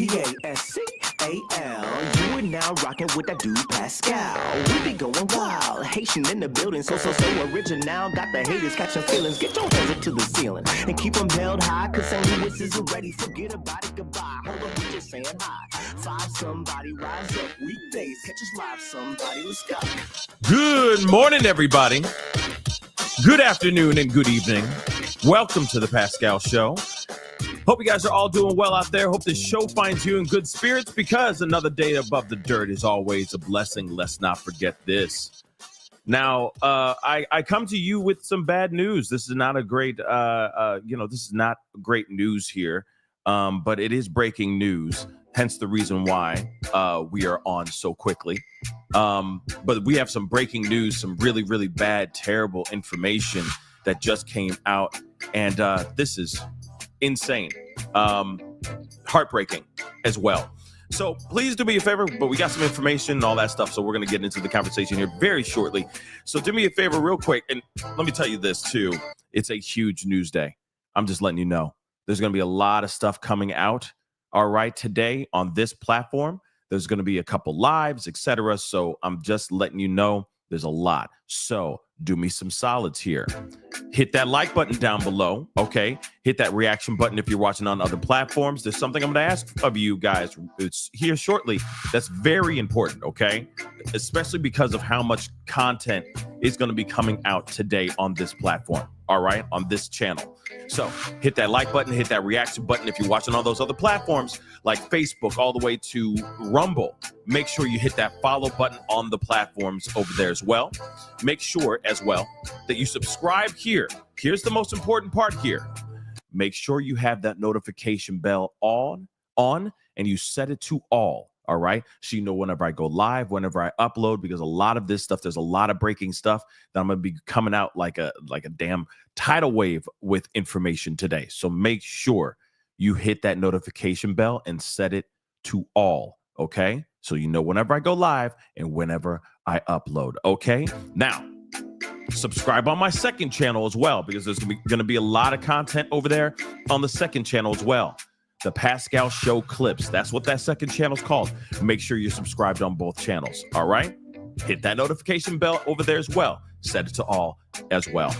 Pascal. You are now rocking with that dude Pascal. We be going wild, Haitian in the building, so original. Got the haters catching feelings. Get your hands up to the ceiling and keep them held high, cause St. Louis isn't ready. Forget about it, goodbye. Hold up, we just saying hi. Five somebody, rise up weekdays. Catch us live, somebody, let's go. Good morning, everybody. Good afternoon and good evening. Welcome to the Pascal Show. Hope you guys are all doing well out there. Hope this show finds you in good spirits, because another day above the dirt is always a blessing. Let's not forget this. Now, I come to you with some bad news. This is not a great, this is not great news here, but it is breaking news. Hence the reason why we are on so quickly. But we have some breaking news, some really, really bad, terrible information that just came out. And this is insane, heartbreaking as well. So please do me a favor, but we got some information and all that stuff, so we're going to get into the conversation here very shortly. So do me a favor real quick, and let me tell you this too. It's a huge news day. I'm just letting you know. There's going to be a lot of stuff coming out, all right, today on this platform. There's going to be a couple lives, etc. So I'm just letting you know there's a lot. So do me some solids here. Hit that like button down below, okay? Hit that reaction button if you're watching on other platforms. There's something I'm going to ask of you guys. It's here shortly. That's very important, okay? Especially because of how much content is going to be coming out today on this platform, all right? On this channel. So hit that like button, hit that reaction button. If you're watching on those other platforms like Facebook all the way to Rumble, make sure you hit that follow button on the platforms over there as well. Make sure as well that you subscribe here. Here's the most important part here. Make sure you have that notification bell on and you set it to all. All right. So you know whenever I go live, whenever I upload, because a lot of this stuff, there's a lot of breaking stuff that I'm going to be coming out like a damn tidal wave with information today. So make sure you hit that notification bell and set it to all. Okay. So you know whenever I go live and whenever I upload. Okay. Now, subscribe on my second channel as well, because there's going to be a lot of content over there on the second channel as well. The Pascal Show Clips. That's what that second channel is called. Make sure you're subscribed on both channels. All right. Hit that notification bell over there as well. Set it to all as well.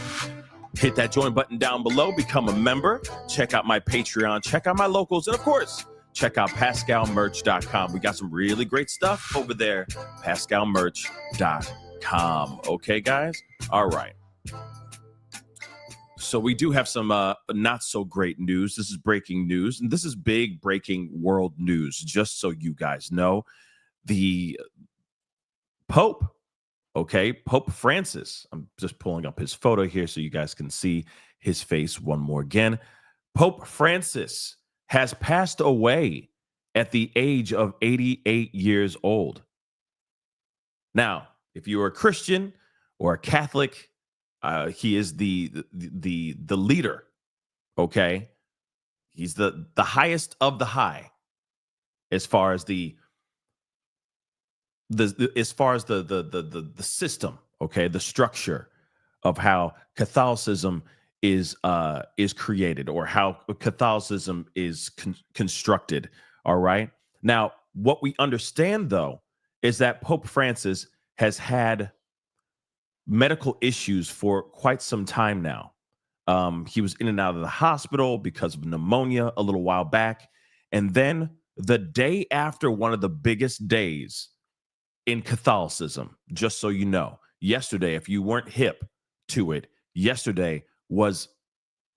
Hit that join button down below. Become a member. Check out my Patreon. Check out my locals. And of course, check out PascalMerch.com. We got some really great stuff over there. PascalMerch.com. Okay, guys? All right. So we do have some not so great news. This is breaking news, and this is big breaking world news. Just so you guys know, the Pope, okay, Pope Francis. I'm just pulling up his photo here so you guys can see his face one more again. Pope Francis has passed away at the age of 88 years old. Now, if you are a Christian or a Catholic, he is the leader, okay? He's the highest of the high as far as the system, okay, the structure of how Catholicism is created, or how Catholicism is constructed. All right. Now, what we understand though is that Pope Francis has had medical issues for quite some time now. He was in and out of the hospital because of pneumonia a little while back. And then the day after one of the biggest days in Catholicism, just so you know, yesterday, if you weren't hip to it, yesterday was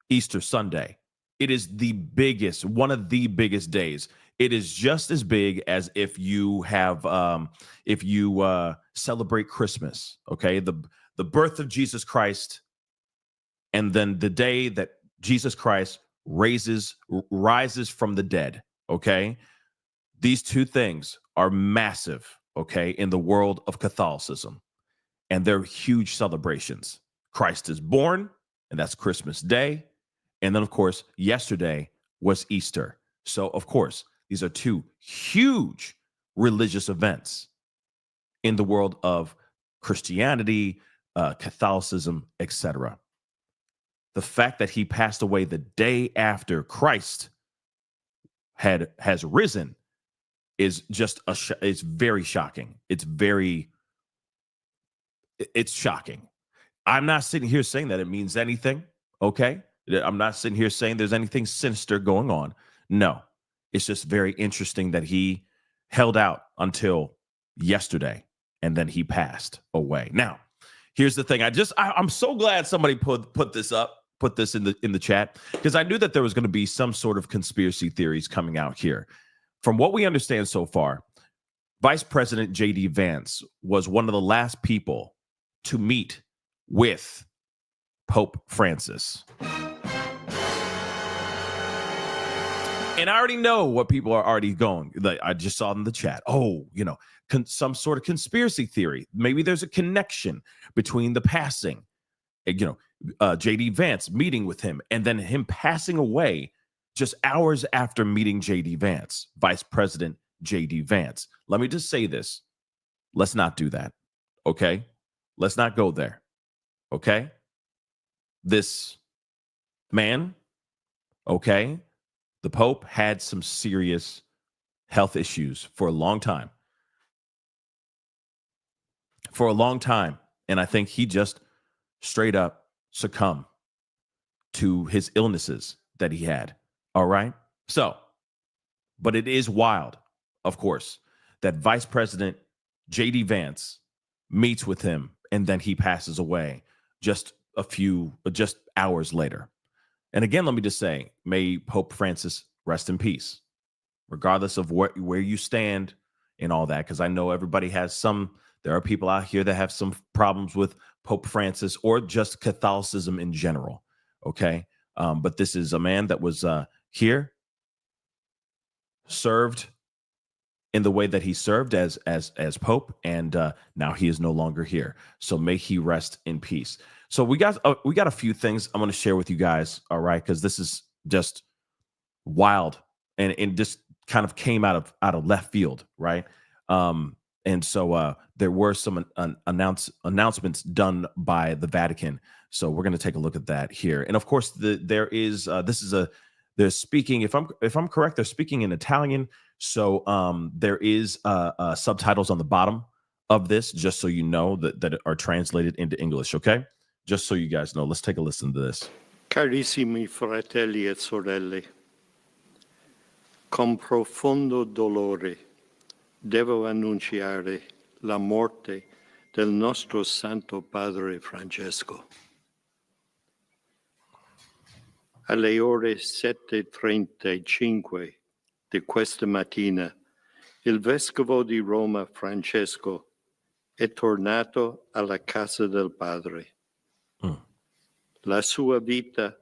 Easter Sunday. It is the biggest, one of the biggest days. It is just as big as if you have, celebrate Christmas, okay? The birth of Jesus Christ, and then the day that Jesus Christ rises from the dead, okay? These two things are massive, okay, in the world of Catholicism, and they're huge celebrations. Christ is born, and that's Christmas Day, and then, of course, yesterday was Easter. So, of course, these are two huge religious events in the world of Christianity, Catholicism, etc. The fact that he passed away the day after Christ has risen is just it's very shocking. It's shocking. I'm not sitting here saying that it means anything. Okay. I'm not sitting here saying there's anything sinister going on. No, it's just very interesting that he held out until yesterday and then he passed away. Now, here's the thing. I'm so glad somebody put this in the chat, because I knew that there was going to be some sort of conspiracy theories coming out here. From what we understand so far, Vice President JD Vance was one of the last people to meet with Pope Francis. And I already know what people are already going. Like, I just saw in the chat. Oh, some sort of conspiracy theory. Maybe there's a connection between the passing, JD Vance meeting with him, and then him passing away just hours after meeting JD Vance, Vice President JD Vance. Let me just say this. Let's not do that. Okay? Let's not go there. Okay? This man, okay, the Pope had some serious health issues for a long time. And I think he just straight up succumbed to his illnesses that he had. All right. So, but it is wild, of course, that Vice President JD Vance meets with him and then he passes away just hours later. And again, let me just say, may Pope Francis rest in peace, regardless of where you stand and all that, because I know everybody there are people out here that have some problems with Pope Francis or just Catholicism in general. Okay. But this is a man that was here, served in the way that he served as Pope, and now he is no longer here. So may he rest in peace. So we got a few things I'm going to share with you guys, all right? Because this is just wild, and it just kind of came out of left field, right? And so there were some announcements done by the Vatican. So we're going to take a look at that here. And of course, they're speaking. If I'm correct, they're speaking in Italian. So there is subtitles on the bottom of this, just so you know that are translated into English. Okay, just so you guys know. Let's take a listen to this. Carissimi fratelli e sorelle, con profondo dolore devo annunciare la morte del nostro Santo Padre Francesco. Alle ore 7:35 di questa mattina, il Vescovo di Roma Francesco è tornato alla casa del Padre. La sua vita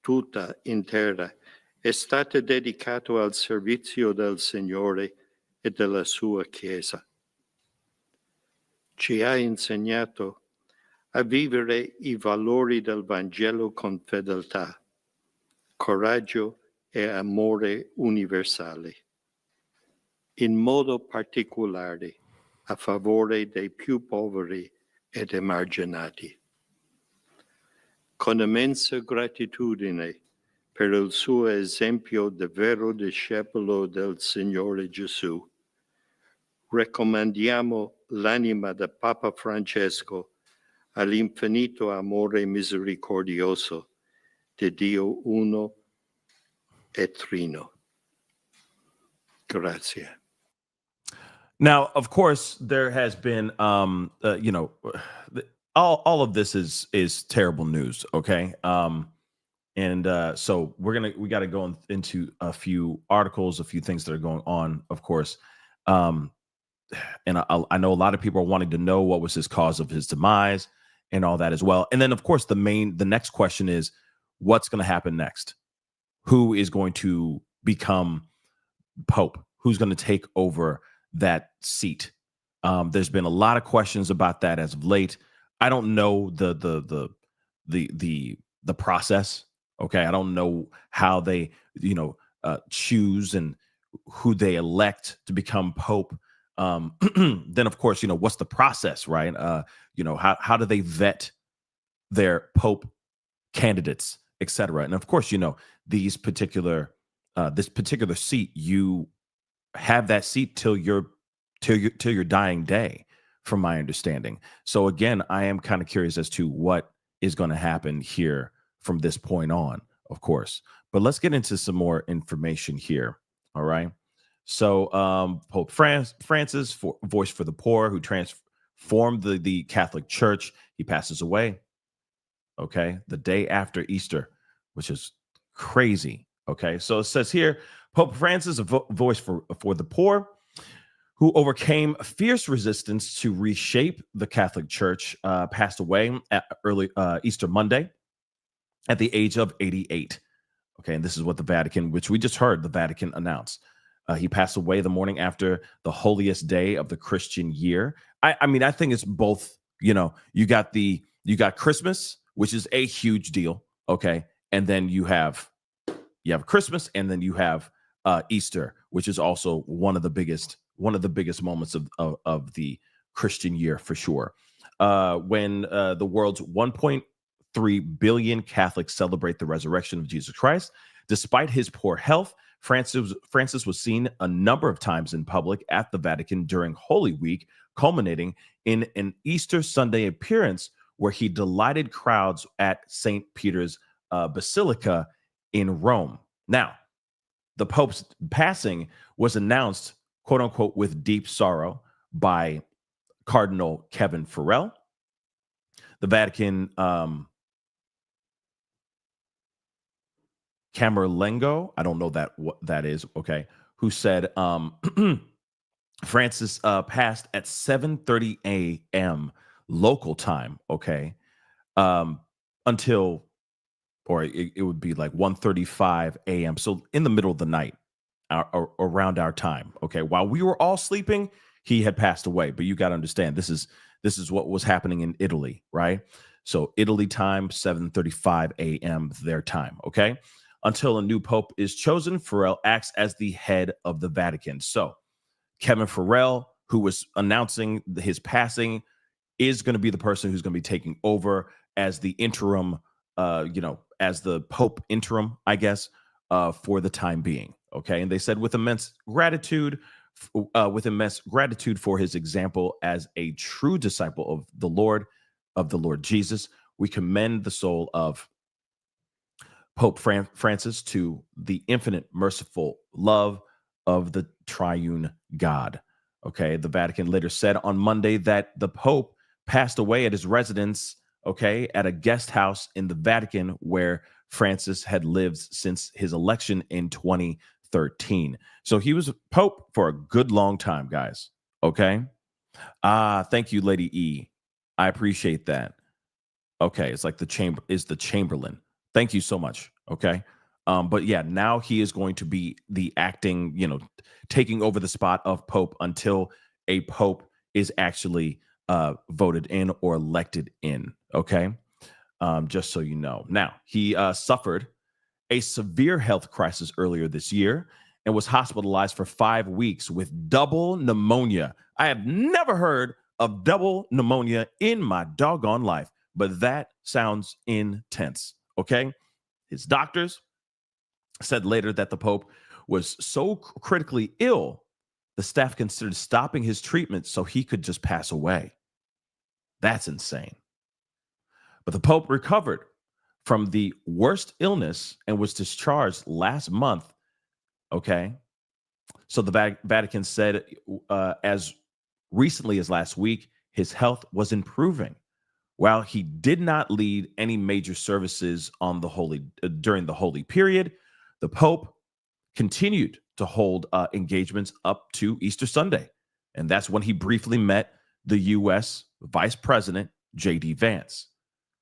tutta intera è stata dedicata al servizio del Signore e della sua Chiesa. Ci ha insegnato a vivere i valori del Vangelo con fedeltà, coraggio e amore universali, in modo particolare a favore dei più poveri ed emarginati. Con immensa gratitudine per il suo esempio di vero discepolo del Signore Gesù, raccomandiamo l'anima del Papa Francesco all'infinito amore misericordioso di Dio uno e trino. Grazie. Now, of course, there has been, all of this is terrible news. Okay. So we got to go into a few articles, a few things that are going on, of course. And I know a lot of people are wanting to know what was his cause of his demise and all that as well. And then, of course, the next question is, what's going to happen next? Who is going to become Pope? Who's going to take over that seat? There's been a lot of questions about that as of late. I don't know the process. Okay, I don't know how they choose and who they elect to become Pope. Then of course, what's the process, right? How do they vet their Pope candidates, etc. And of course, this particular seat, you have that seat till your dying day, from my understanding. So again, I am kind of curious as to what is going to happen here from this point on, of course. But let's get into some more information here. All right. So Pope Francis, voice for the poor, who transformed the Catholic Church, he passes away. Okay, the day after Easter, which is crazy. Okay, so it says here, Pope Francis, a voice for the poor, who overcame fierce resistance to reshape the Catholic Church, passed away at early Easter Monday at the age of 88. Okay, and this is what the Vatican, which we just heard the Vatican announce. He passed away the morning after the holiest day of the Christian year. I mean, I think it's both. You know, you got Christmas, which is a huge deal. Okay, and then you have Christmas, and then you have Easter, which is also one of the biggest moments of the Christian year for sure. When the world's 1.3 billion Catholics celebrate the resurrection of Jesus Christ, despite his poor health, Francis was seen a number of times in public at the Vatican during Holy Week, culminating in an Easter Sunday appearance where he delighted crowds at St. Peter's Basilica in Rome. Now, the Pope's passing was announced, quote unquote, with deep sorrow by Cardinal Kevin Farrell. The Vatican Camerlengo, I don't know what that is, okay, who said Francis passed at 7:30 a.m. local time, okay, until, or it would be like 1:35 a.m. So in the middle of the night, around our time, okay. While we were all sleeping, he had passed away. But you got to understand, this is what was happening in Italy, right? So Italy time, 7:35 a.m. their time, okay. Until a new pope is chosen, Farrell acts as the head of the Vatican. So Kevin Farrell, who was announcing his passing, is going to be the person who's going to be taking over as the interim, as the Pope interim, I guess, for the time being. Okay. And they said with immense gratitude for his example as a true disciple of the Lord Jesus, we commend the soul of Pope Francis to the infinite merciful love of the triune God. Okay. The Vatican later said on Monday that the Pope passed away at his residence, okay, at a guest house in the Vatican where Francis had lived since his election in 2013. So he was Pope for a good long time, guys. Okay. Thank you, Lady E. I appreciate that. Okay. It's like the Chamberlain. Thank you so much. Okay. But yeah, now he is going to be the acting, taking over the spot of Pope until a Pope is actually voted in or elected in. Okay. Just so you know. Now, he suffered a severe health crisis earlier this year and was hospitalized for 5 weeks with double pneumonia. I have never heard of double pneumonia in my doggone life, but that sounds intense. Okay. His doctors said later that the Pope was so critically ill, the staff considered stopping his treatment so he could just pass away. That's insane. But the Pope recovered from the worst illness and was discharged last month. Okay. So the Vatican said as recently as last week, his health was improving. While he did not lead any major services on the during the holy period, the Pope continued to hold engagements up to Easter Sunday. And that's when he briefly met the U.S. Vice President JD Vance.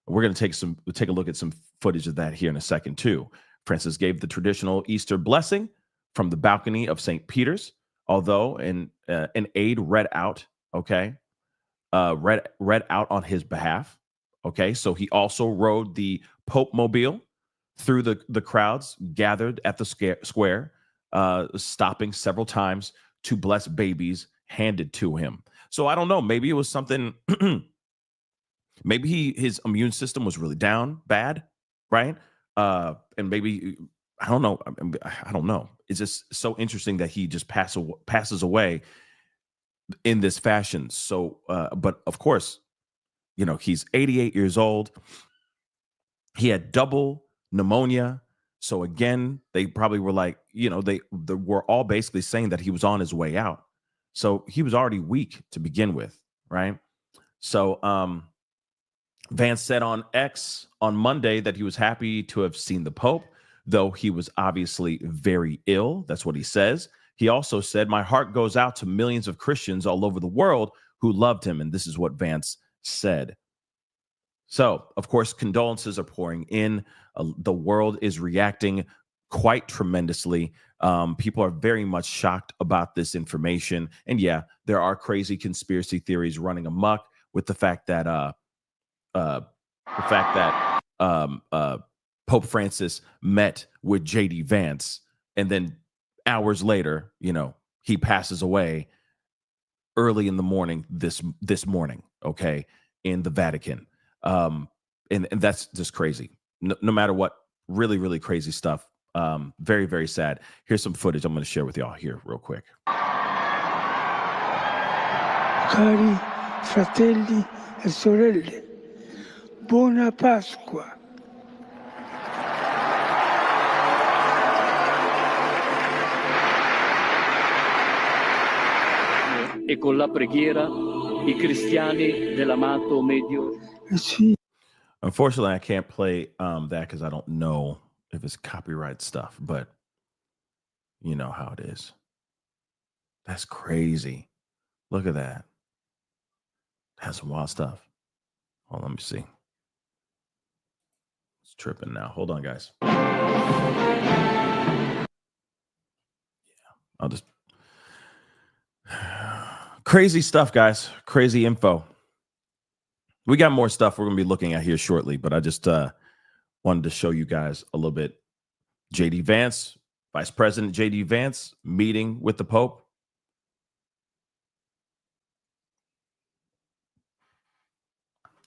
We're going to take a look at some footage of that here in a second, too. Francis gave the traditional Easter blessing from the balcony of St. Peter's, although an aide read out, read out on his behalf. Okay, so he also rode the Pope Mobile through the crowds gathered at the square, stopping several times to bless babies handed to him. So I don't know, maybe it was something, maybe his immune system was really down bad, right? And maybe, I don't know. it's just so interesting that he just passes away in this fashion. So, but of course, he's 88 years old. He had double pneumonia. So again, they probably were like, they were all basically saying that he was on his way out. So he was already weak to begin with, right? So Vance said on X on Monday that he was happy to have seen the Pope, though he was obviously very ill. That's what he says. He also said, "My heart goes out to millions of Christians all over the world who loved him." And this is what Vance said. So, of course, condolences are pouring in. The world is reacting quite tremendously. People are very much shocked about this information. And yeah, there are crazy conspiracy theories running amok with the fact that Pope Francis met with JD Vance, and then hours later, he passes away early in the morning this morning, okay, in the Vatican. And that's just crazy. No matter what, really, really crazy stuff. Very, very sad. Here's some footage I'm going to share with y'all here real quick. Cari fratelli e sorelle, buona Pasqua. E con la preghiera i cristiani dell'amato medio. Unfortunately, I can't play that because I don't know if it's copyright stuff, but you know how it is. That's crazy. Look at that. That's some wild stuff. Oh, let me see. It's tripping now. Hold on, guys. Yeah, I'll just... Crazy stuff, guys. Crazy info. We got more stuff we're going to be looking at here shortly, but I just wanted to show you guys a little bit. JD Vance, Vice President JD Vance, meeting with the Pope.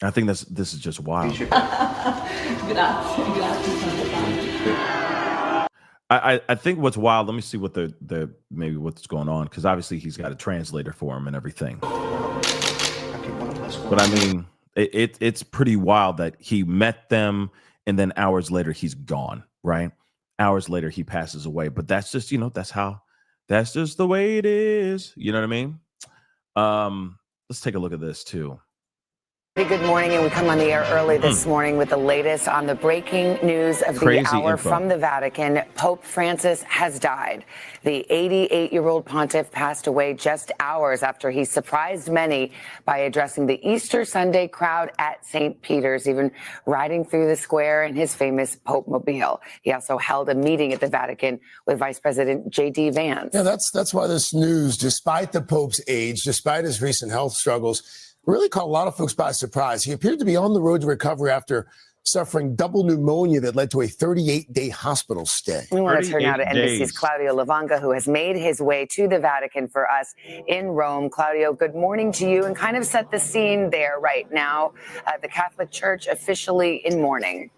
I think this is just wild. I think what's wild, let me see what the maybe what's going on, because obviously he's got a translator for him and everything. But I mean, it's pretty wild that he met them and then hours later he's gone, right? Hours later he passes away. But that's just, that's just the way it is. You know what I mean? Let's take a look at this too. Good morning, and we come on the air early this morning with the latest on the breaking news of the hour from the Vatican. Pope Francis has died. The 88-year-old pontiff passed away just hours after he surprised many by addressing the Easter Sunday crowd at St. Peter's, even riding through the square in his famous Pope mobile. He also held a meeting at the Vatican with Vice President JD Vance. Yeah, that's why this news, despite the Pope's age, despite his recent health struggles, really caught a lot of folks by surprise. He appeared to be on the road to recovery after suffering double pneumonia that led to a 38-day hospital stay. We want to turn now to NBC's Claudio Lavanga, who has made his way to the Vatican for us in Rome. Claudio, good morning to you, and kind of set the scene there right now. The Catholic Church officially in mourning.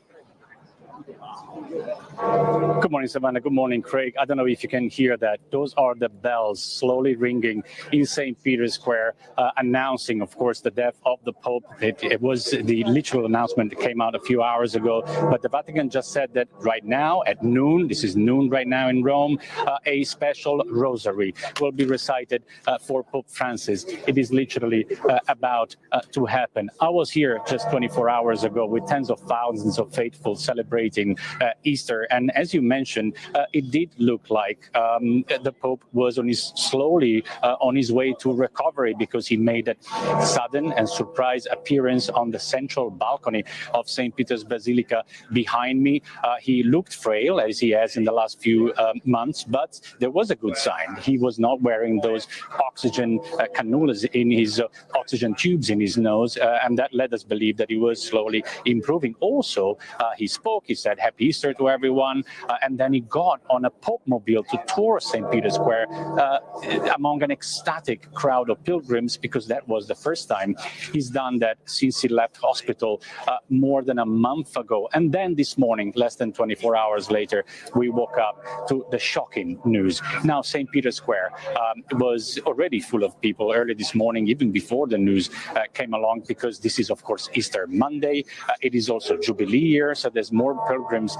Good morning, Savannah. Good morning, Craig. I don't know if you can hear that. Those are the bells slowly ringing in St. Peter's Square, announcing, of course, the death of the Pope. It was the literal announcement that came out a few hours ago. But the Vatican just said that right now at noon, this is noon right now in Rome, a special rosary will be recited for Pope Francis. It is literally about to happen. I was here just 24 hours ago with tens of thousands of faithful celebrating Easter. And as you mentioned, it did look like the Pope was slowly on his way to recovery, because he made that sudden and surprise appearance on the central balcony of St. Peter's Basilica behind me. He looked frail, as he has in the last few months, but there was a good sign. He was not wearing those oxygen cannulas in his oxygen tubes in his nose, and that led us believe that he was slowly improving. Also, he spoke, he said, Happy Easter to everyone. And then he got on a Pope mobile to tour St. Peter's Square among an ecstatic crowd of pilgrims, because that was the first time he's done that since he left hospital more than a month ago. And then this morning, less than 24 hours later, we woke up to the shocking news. Now, St. Peter's Square was already full of people early this morning, even before the news came along, because this is, of course, Easter Monday. It is also Jubilee year, so there's more pilgrims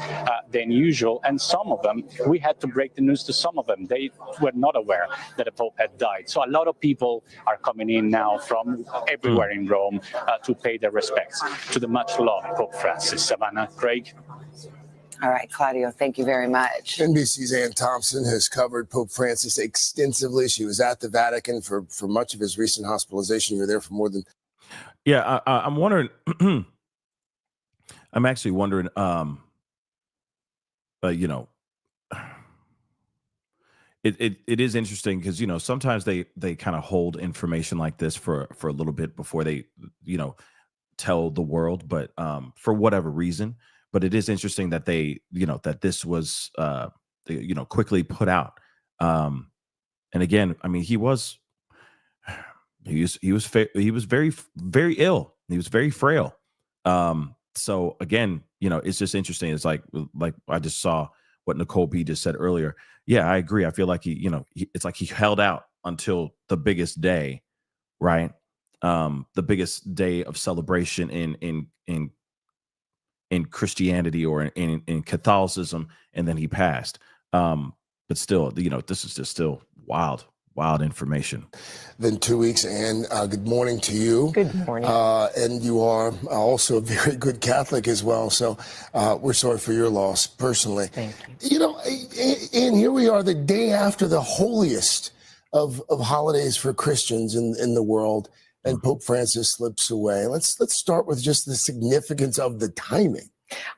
than usual. And some of them, we had to break the news to some of them. They were not aware that the Pope had died. So a lot of people are coming in now from everywhere in Rome to pay their respects to the much-loved Pope Francis. Savannah, Craig. All right, Claudio, thank you very much. NBC's Ann Thompson has covered Pope Francis extensively. She was at the Vatican for much of his recent hospitalization. You were there for more than... Yeah, I'm wondering... I'm actually wondering, you know, it is interesting because, you know, sometimes they kind of hold information like this for a little bit before they, you know, tell the world, but for whatever reason. But it is interesting that they, you know, that this was, you know, quickly put out. And again, I mean, he was very, very ill. He was very frail. So again, you know, it's just interesting. It's like I just saw what Nicole B just said earlier. Yeah, I agree. I feel like it's like he held out until the biggest day, right? The biggest day of celebration in Christianity or in Catholicism, and then he passed. But still, you know, this is just still wild information. Then 2 weeks, and good morning to you. Good morning. And you are also a very good Catholic as well. So we're sorry for your loss personally. Thank you. You know, and here we are the day after the holiest of holidays for Christians in the world, and Pope Francis slips away. Let's start with just the significance of the timing.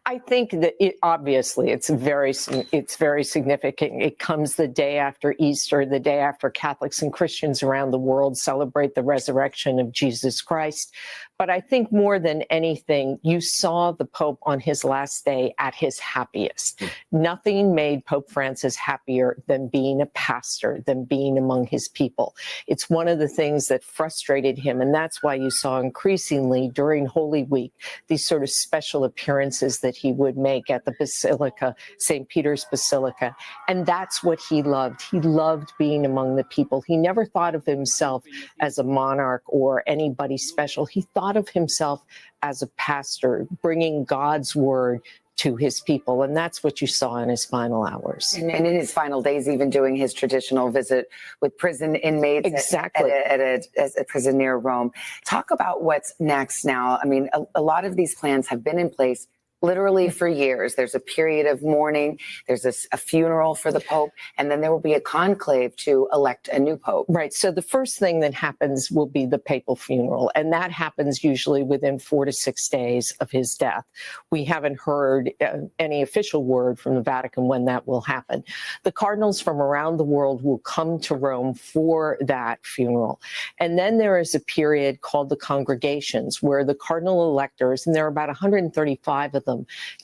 I think that obviously it's very significant. It comes the day after Easter, the day after Catholics and Christians around the world celebrate the resurrection of Jesus Christ. But I think more than anything, you saw the Pope on his last day at his happiest. Nothing made Pope Francis happier than being a pastor, than being among his people. It's one of the things that frustrated him. And that's why you saw increasingly during Holy Week, these sort of special appearances that he would make at the Basilica, St. Peter's Basilica. And that's what he loved. He loved being among the people. He never thought of himself as a monarch or anybody special. He thought of himself as a pastor, bringing God's word to his people. And that's what you saw in his final hours. And in his final days, even doing his traditional visit with prison inmates exactly. at a prison near Rome. Talk about what's next now. I mean, a lot of these plans have been in place literally for years. There's a period of mourning, there's a funeral for the Pope, and then there will be a conclave to elect a new Pope. Right. So the first thing that happens will be the papal funeral, and that happens usually within 4 to 6 days of his death. We haven't heard any official word from the Vatican when that will happen. The cardinals from around the world will come to Rome for that funeral. And then there is a period called the congregations, where the cardinal electors, and there are about 135 of them,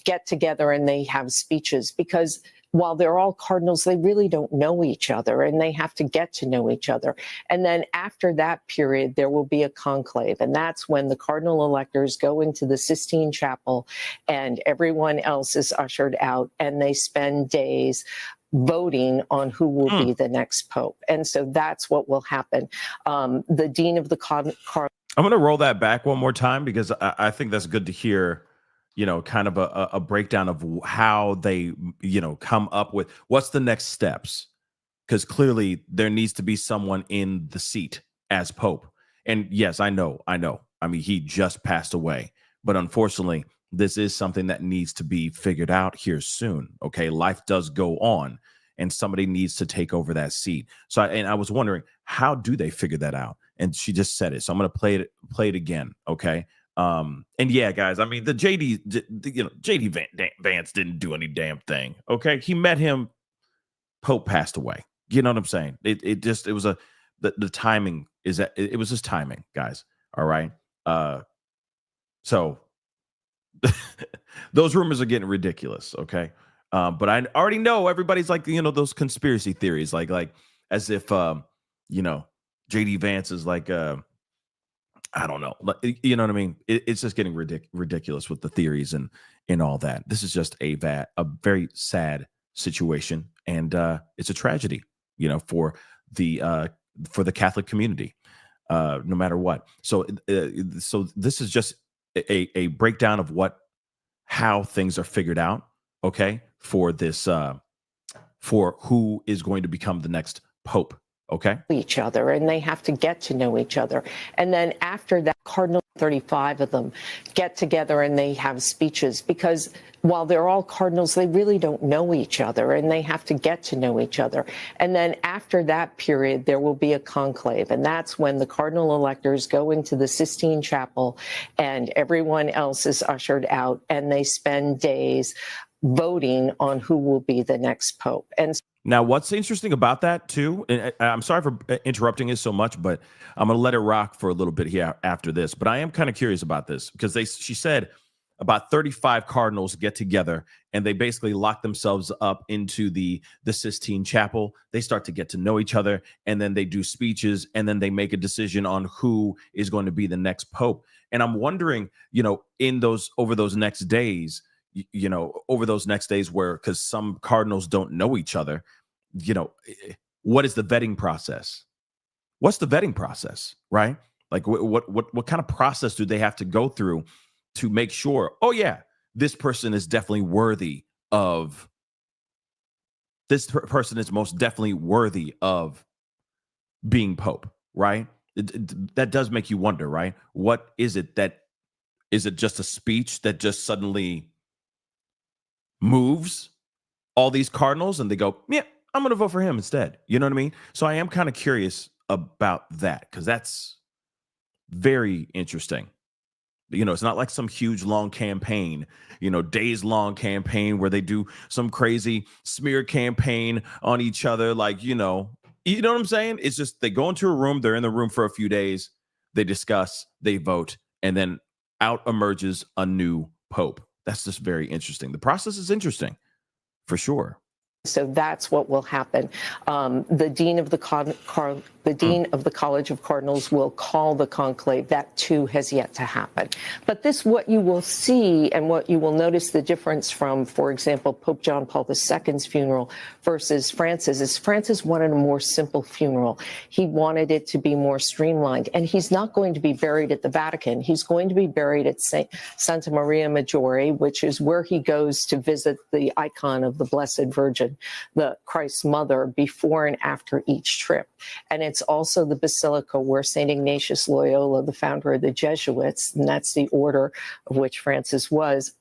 get together and they have speeches, because while they're all cardinals, they really don't know each other, and they have to get to know each other. And then after that period, there will be a conclave, and that's when the cardinal electors go into the Sistine Chapel and everyone else is ushered out, and they spend days voting on who will be the next pope. And so that's what will happen. The dean of the I'm going to roll that back one more time, because I think that's good to hear, you know, kind of a breakdown of how they, you know, come up with what's the next steps. Because clearly there needs to be someone in the seat as Pope. And yes, I know. I mean, he just passed away. But unfortunately, this is something that needs to be figured out here soon. Okay, life does go on, and somebody needs to take over that seat. So I was wondering, how do they figure that out? And she just said it. So I'm going to play it again. Okay. And yeah, guys, I mean, the JD Vance didn't do any damn thing. Okay. He met him. Pope passed away. You know what I'm saying? It was the timing is that it was just timing, guys. All right. So those rumors are getting ridiculous. Okay. But I already know everybody's like, those conspiracy theories, like as if, JD Vance is like, I don't know. You know what I mean? It's just getting ridiculous with the theories and all that. This is just a very sad situation, and it's a tragedy, for the Catholic community, no matter what. So this is just a breakdown of how things are figured out. Okay, for this, for who is going to become the next pope. Okay. Each other, and they have to get to know each other. And then after that, Cardinals, 35 of them, get together and they have speeches, because while they're all cardinals, they really don't know each other, and they have to get to know each other. And then after that period, there will be a conclave, and that's when the cardinal electors go into the Sistine Chapel and everyone else is ushered out, and they spend days voting on who will be the next pope. And now, what's interesting about that, too, and I'm sorry for interrupting it so much, but I'm going to let it rock for a little bit here after this. But I am kind of curious about this, because she said about 35 cardinals get together and they basically lock themselves up into the Sistine Chapel. They start to get to know each other, and then they do speeches, and then they make a decision on who is going to be the next pope. And I'm wondering, over those next days, where, because some cardinals don't know each other, what is the vetting process? What's the vetting process, right? Like what kind of process do they have to go through to make sure, oh yeah, this person is definitely worthy of, person is most definitely worthy of being pope, right? That does make you wonder, right? What is it is it just a speech that just suddenly moves all these cardinals and they go, yeah, I'm going to vote for him instead. You know what I mean? So I am kind of curious about that, because that's very interesting. It's not like some huge long campaign, days long campaign where they do some crazy smear campaign on each other. Like, you know what I'm saying? It's just they go into a room, they're in the room for a few days, they discuss, they vote, and then out emerges a new pope. That's just very interesting. The process is interesting, for sure. So that's what will happen. The dean of the College of Cardinals will call the conclave. That too has yet to happen. But what you will see, and what you will notice the difference from, for example, Pope John Paul II's funeral versus Francis, is Francis wanted a more simple funeral. He wanted it to be more streamlined, and he's not going to be buried at the Vatican. He's going to be buried at Santa Maria Maggiore, which is where he goes to visit the icon of the Blessed Virgin, the Christ's mother, before and after each trip. And it's also the basilica where St. Ignatius Loyola, the founder of the Jesuits, and that's the order of which Francis was,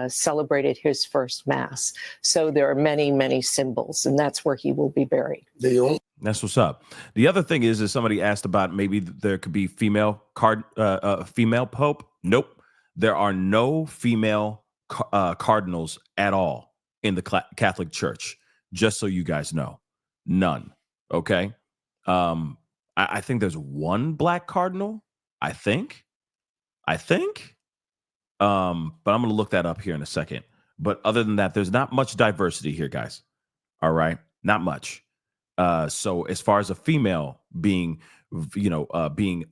celebrated his first mass. So there are many, many symbols, and that's where he will be buried. That's what's up. The other thing is somebody asked about maybe there could be female pope. Nope. There are no female cardinals at all in the Catholic Church, just so you guys know. None. Okay. I think there's one black cardinal. I think. But I'm going to look that up here in a second. But other than that, there's not much diversity here, guys. All right. Not much. So as far as a female being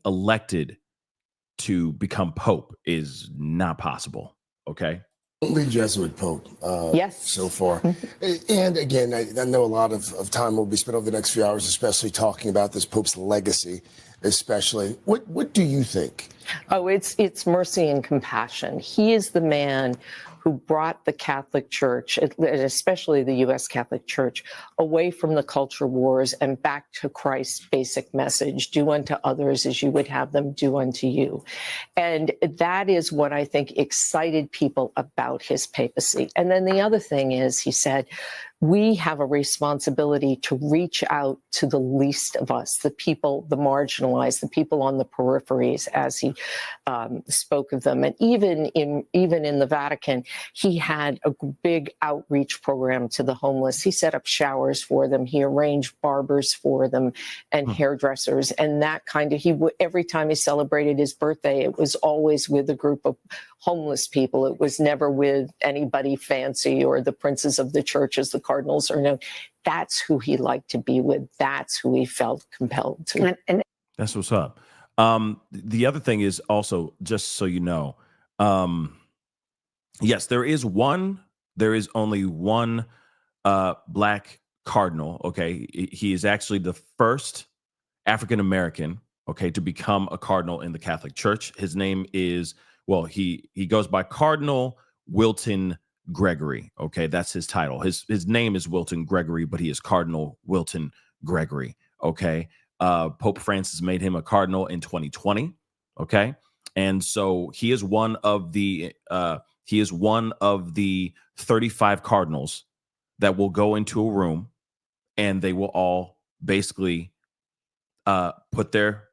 elected to become pope is not possible. Okay. Only Jesuit Pope, yes, so far. And again, I know a lot of time will be spent over the next few hours, especially talking about this Pope's legacy, especially. What do you think? Oh, it's mercy and compassion. He is the man who brought the Catholic Church, especially the U.S. Catholic Church, away from the culture wars and back to Christ's basic message: do unto others as you would have them do unto you. And that is what I think excited people about his papacy. And then the other thing is, he said, we have a responsibility to reach out to the least of us, the people, the marginalized, the people on the peripheries, as he spoke of them. And even in the Vatican, he had a big outreach program to the homeless. He set up showers for them. He arranged barbers for them and hairdressers, and that kind of, every time he celebrated his birthday, it was always with a group of homeless people. It was never with anybody fancy or the princes of the church, as the Cardinals are known. That's who he liked to be with. That's who he felt compelled to. That's what's up. The other thing is also, just so you know, yes, there is only one black cardinal. Okay. He is actually the first African-American, okay, to become a cardinal in the Catholic Church. His name is, well, he goes by Cardinal Wilton Gregory. Okay, that's his title. His name is Wilton Gregory, but he is Cardinal Wilton Gregory. Okay, Pope Francis made him a cardinal in 2020. Okay, and so he is one of the 35 cardinals that will go into a room, and they will all basically put their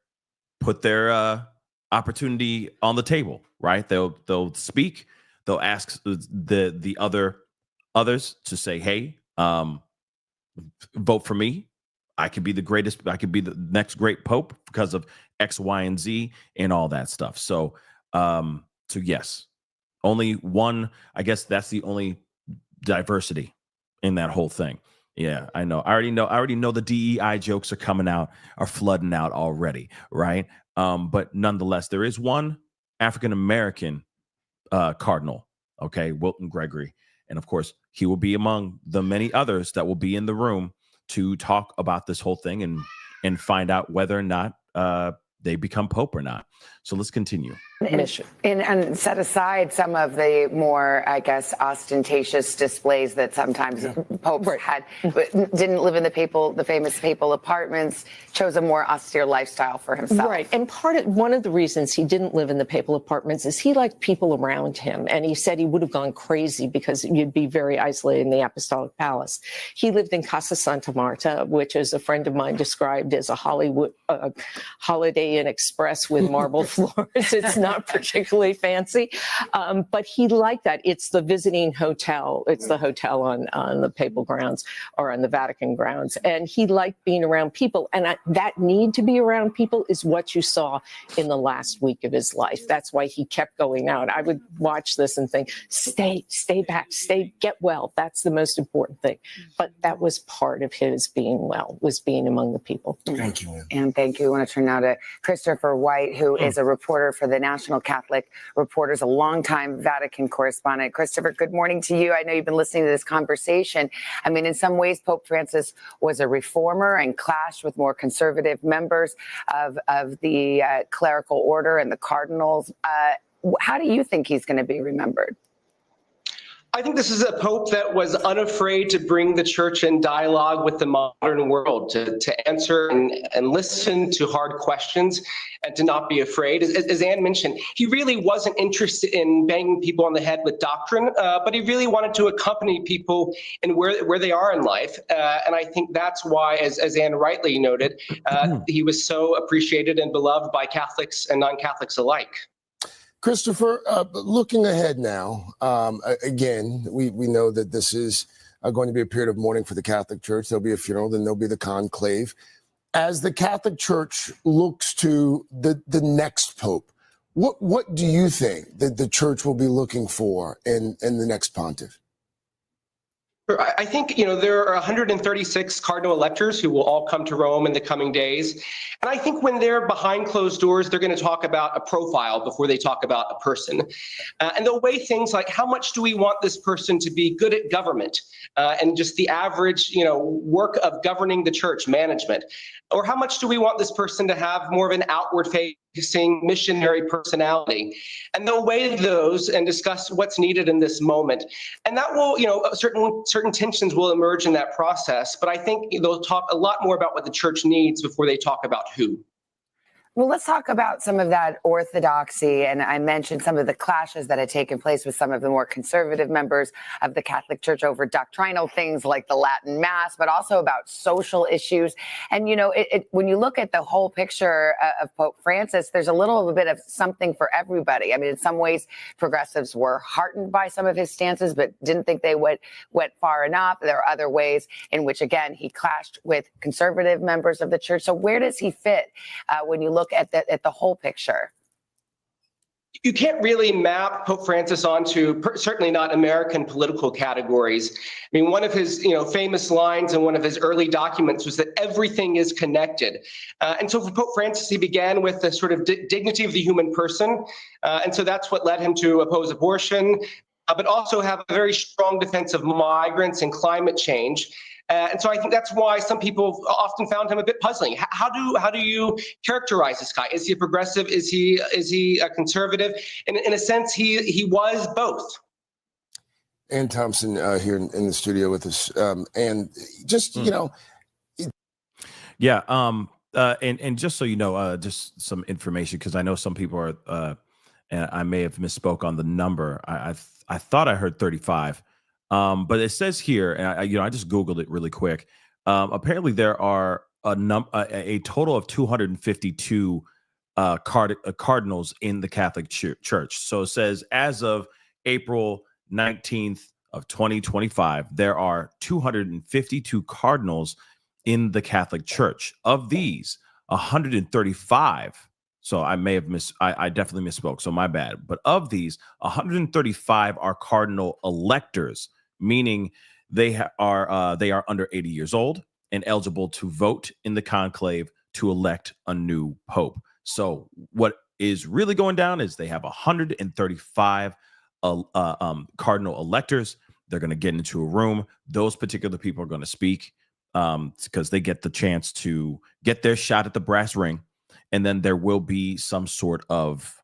opportunity on the table. Right? They'll speak. They'll ask the others to say, "Hey, vote for me. I could be the greatest. I could be the next great pope because of X, Y, and Z, and all that stuff." So yes, only one. I guess that's the only diversity in that whole thing. Yeah, I know. I already know the DEI jokes are flooding out already. Right? But nonetheless, there is one African-American cardinal, okay, Wilton Gregory. And of course, he will be among the many others that will be in the room to talk about this whole thing and find out whether or not they become pope or not. So let's continue. And set aside some of the more, I guess, ostentatious displays that sometimes popes had, didn't live in the famous papal apartments, chose a more austere lifestyle for himself. Right. And one of the reasons he didn't live in the papal apartments is he liked people around him. And he said he would have gone crazy because you'd be very isolated in the Apostolic Palace. He lived in Casa Santa Marta, which, as a friend of mine described, as a Hollywood Holiday Inn Express with marble floors. It's not particularly fancy, but he liked that. It's the visiting hotel. It's the hotel on the papal grounds or on the Vatican grounds. And he liked being around people. And that need to be around people is what you saw in the last week of his life. That's why he kept going out. I would watch this and think, stay back, get well. That's the most important thing. But that was part of his being well, was being among the people. Thank you. And thank you. I want to turn now to Christopher White, who is a reporter for the National Catholic Reporters, a longtime Vatican correspondent. Christopher, good morning to you. I know you've been listening to this conversation. I mean, in some ways, Pope Francis was a reformer and clashed with more conservative members of the clerical order and the cardinals. How do you think he's going to be remembered? I think this is a pope that was unafraid to bring the church in dialogue with the modern world, to answer and listen to hard questions and to not be afraid. As Anne mentioned, he really wasn't interested in banging people on the head with doctrine, but he really wanted to accompany people in where they are in life. And I think that's why, as Anne rightly noted, he was so appreciated and beloved by Catholics and non-Catholics alike. Christopher, looking ahead now, again, we know that this is going to be a period of mourning for the Catholic Church. There'll be a funeral, then there'll be the conclave. As the Catholic Church looks to the next pope, what do you think that the Church will be looking for in the next pontiff? I think, there are 136 cardinal electors who will all come to Rome in the coming days. And I think when they're behind closed doors, they're going to talk about a profile before they talk about a person. And they'll weigh things like, how much do we want this person to be good at government and just the average, work of governing the church, management? Or how much do we want this person to have more of an outward-facing missionary personality? And they'll weigh those and discuss what's needed in this moment. And that will, certain tensions will emerge in that process. But I think they'll talk a lot more about what the church needs before they talk about who. Well, let's talk about some of that orthodoxy. And I mentioned some of the clashes that had taken place with some of the more conservative members of the Catholic Church over doctrinal things like the Latin Mass, but also about social issues. And, you know, when you look at the whole picture of Pope Francis, there's a little bit of something for everybody. I mean, in some ways, progressives were heartened by some of his stances, but didn't think they went far enough. There are other ways in which, again, he clashed with conservative members of the church. So where does he fit when you look at the whole picture? You can't really map Pope Francis onto certainly not American political categories. I mean, one of his famous lines in one of his early documents was that everything is connected. And so for Pope Francis, he began with the sort of dignity of the human person. And so that's what led him to oppose abortion, but also have a very strong defense of migrants and climate change. And so I think that's why some people often found him a bit puzzling. How do you characterize this guy? Is he a progressive? Is he a conservative? In a sense, he was both. Ann Thompson here in the studio with us, and just yeah. And just so you know, just some information, because I know some people are, and I may have misspoke on the number. I thought I heard 35. But it says here, and I just Googled it really quick. Apparently, there are a total of 252 cardinals in the Catholic Church. So it says as of April 19th of 2025, there are 252 cardinals in the Catholic Church. Of these, 135. So I may have I definitely misspoke. So my bad. But of these, 135 are cardinal electors, meaning they are under 80 years old and eligible to vote in the conclave to elect a new pope. So what is really going down is they have 135 cardinal electors. They're going to get into a room. Those particular people are going to speak because they get the chance to get their shot at the brass ring. And then there will be some sort of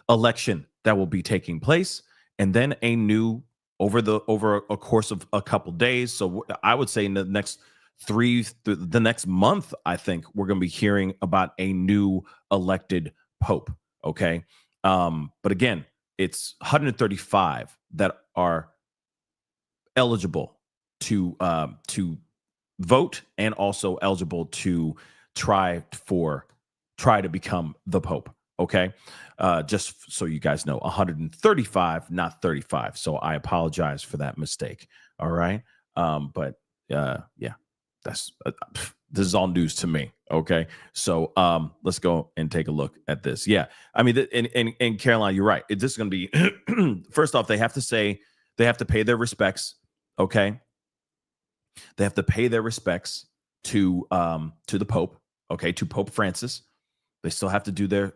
election that will be taking place, and then a new over a course of a couple days. So I would say in the next the next month, I think we're going to be hearing about a new elected pope. Okay, but again, it's 135 that are eligible to vote and also eligible to try to become the pope. Okay. Just so you guys know, 135, not 35. So I apologize for that mistake. All right. But yeah, that's this is all news to me. Okay. So let's go and take a look at this. Yeah. I mean, and Caroline, you're right. This is going to be first off, they have to pay their respects. Okay. They have to pay their respects to the Pope, okay, to Pope Francis. They still have to do their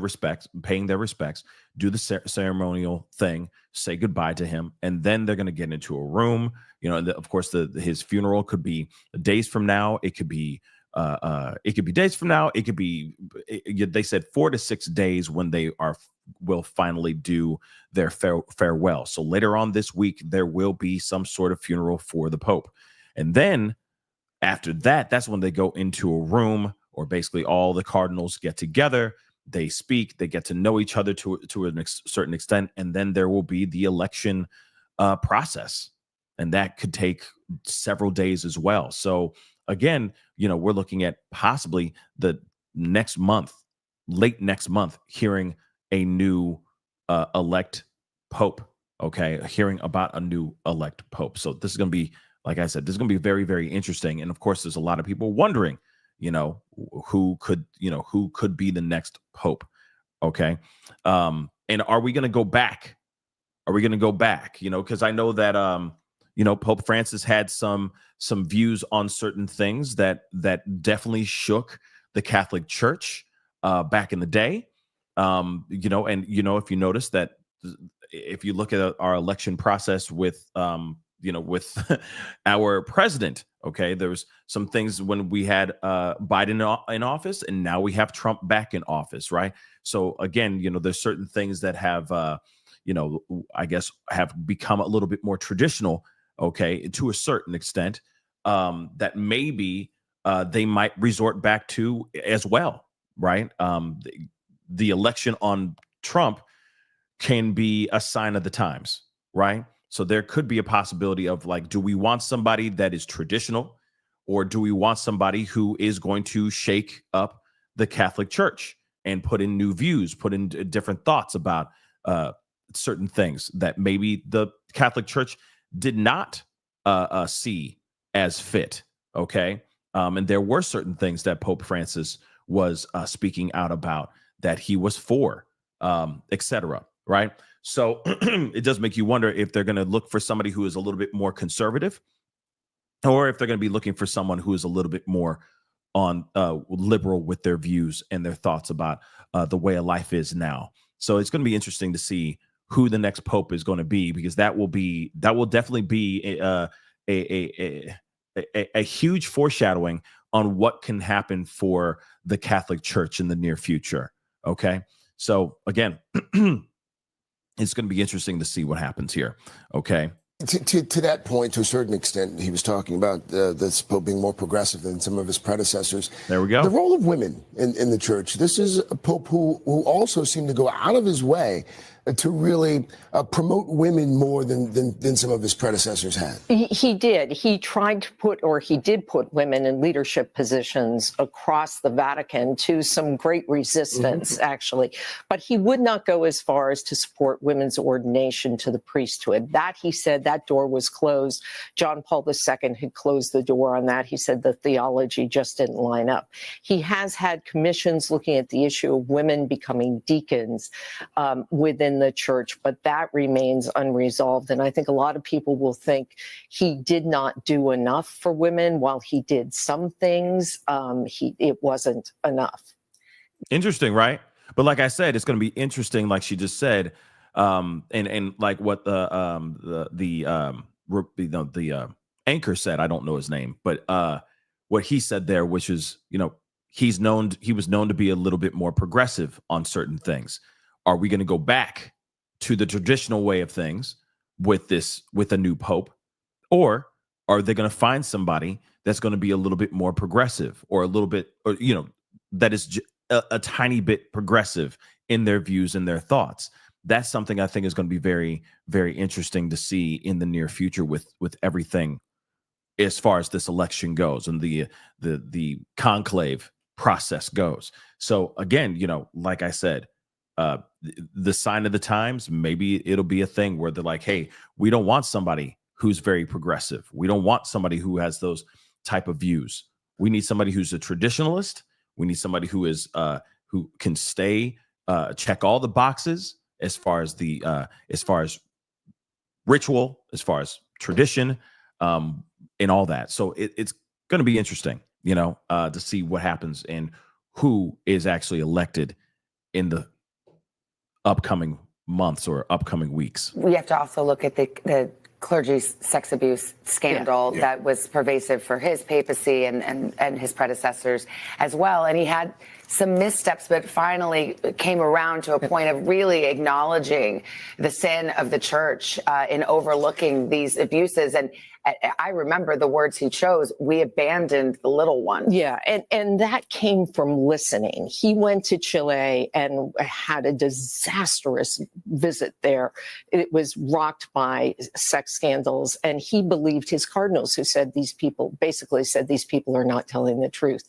respects, paying their respects, do the ceremonial thing, say goodbye to him, and then they're going to get into a room. You know, of course, his funeral could be days from now. It could be days from now. It could be. They said 4 to 6 days when they will finally do their farewell. So later on this week, there will be some sort of funeral for the Pope, and then after that, that's when they go into a room, or basically all the cardinals get together. They speak, they get to know each other to a certain extent, and then there will be the election process, and that could take several days as well. So again, you know, we're looking at possibly the next month, late next month, hearing a new elect pope. Okay, hearing about a new elect pope. So this is going to be, like I said, this is going to be very, very interesting. And of course, there's a lot of people wondering, you know, who could be the next pope. Okay. And are we going to go back? You know, because I know that, Pope Francis had some views on certain things that definitely shook the Catholic Church back in the day. If you notice that, if you look at our election process with with our president, okay, there was some things when we had Biden in office, and now we have Trump back in office, right? So again, there's certain things that have, I guess have become a little bit more traditional, okay, to a certain extent. that maybe they might resort back to as well, right? The election on Trump can be a sign of the times, right? So there could be a possibility of like, do we want somebody that is traditional, or do we want somebody who is going to shake up the Catholic Church and put in new views, put in different thoughts about certain things that maybe the Catholic Church did not see as fit, okay? And there were certain things that Pope Francis was speaking out about that he was for, etc., right? So it does make you wonder if they're going to look for somebody who is a little bit more conservative, or if they're going to be looking for someone who is a little bit more on liberal with their views and their thoughts about the way of life is now. So it's going to be interesting to see who the next pope is going to be, because that will definitely be a huge foreshadowing on what can happen for the Catholic Church in the near future. Okay, so again, it's going to be interesting to see what happens here. Okay. To that point, to a certain extent, he was talking about this Pope being more progressive than some of his predecessors. There we go. The role of women in the church. This is a Pope who also seemed to go out of his way to really promote women more than some of his predecessors had. He did. He tried to put, or he did put women in leadership positions across the Vatican to some great resistance, actually. But he would not go as far as to support women's ordination to the priesthood. That, he said, that door was closed. John Paul II had closed the door on that. He said the theology just didn't line up. He has had commissions looking at the issue of women becoming deacons within the church, but that remains unresolved. And I think a lot of people will think he did not do enough for women. While he did some things, it wasn't enough. Interesting, right? But like I said, it's going to be interesting, like she just said, and like what the anchor said. I don't know his name, but what he said there, which is, he was known to be a little bit more progressive on certain things. Are we going to go back to the traditional way of things with a new pope, or are they going to find somebody that's going to be a little bit more progressive, or a little bit, or that is a tiny bit progressive in their views and their thoughts? That's something I think is going to be very, very interesting to see in the near future with everything as far as this election goes and the conclave process goes. So again, like I said, the sign of the times, maybe it'll be a thing where they're like, hey, we don't want somebody who's very progressive. We don't want somebody who has those type of views. We need somebody who's a traditionalist. We need somebody who is who can check all the boxes as far as ritual, as far as tradition, and all that. So it's going to be interesting, to see what happens and who is actually elected in the upcoming months or upcoming weeks. We have to also look at the clergy sex abuse scandal that was pervasive for his papacy and his predecessors as well. And he had some missteps, but finally came around to a point of really acknowledging the sin of the church in overlooking these abuses. And I remember the words he chose: we abandoned the little one. Yeah, and that came from listening. He went to Chile and had a disastrous visit there. It was rocked by sex scandals, and he believed his cardinals, who said these people are not telling the truth.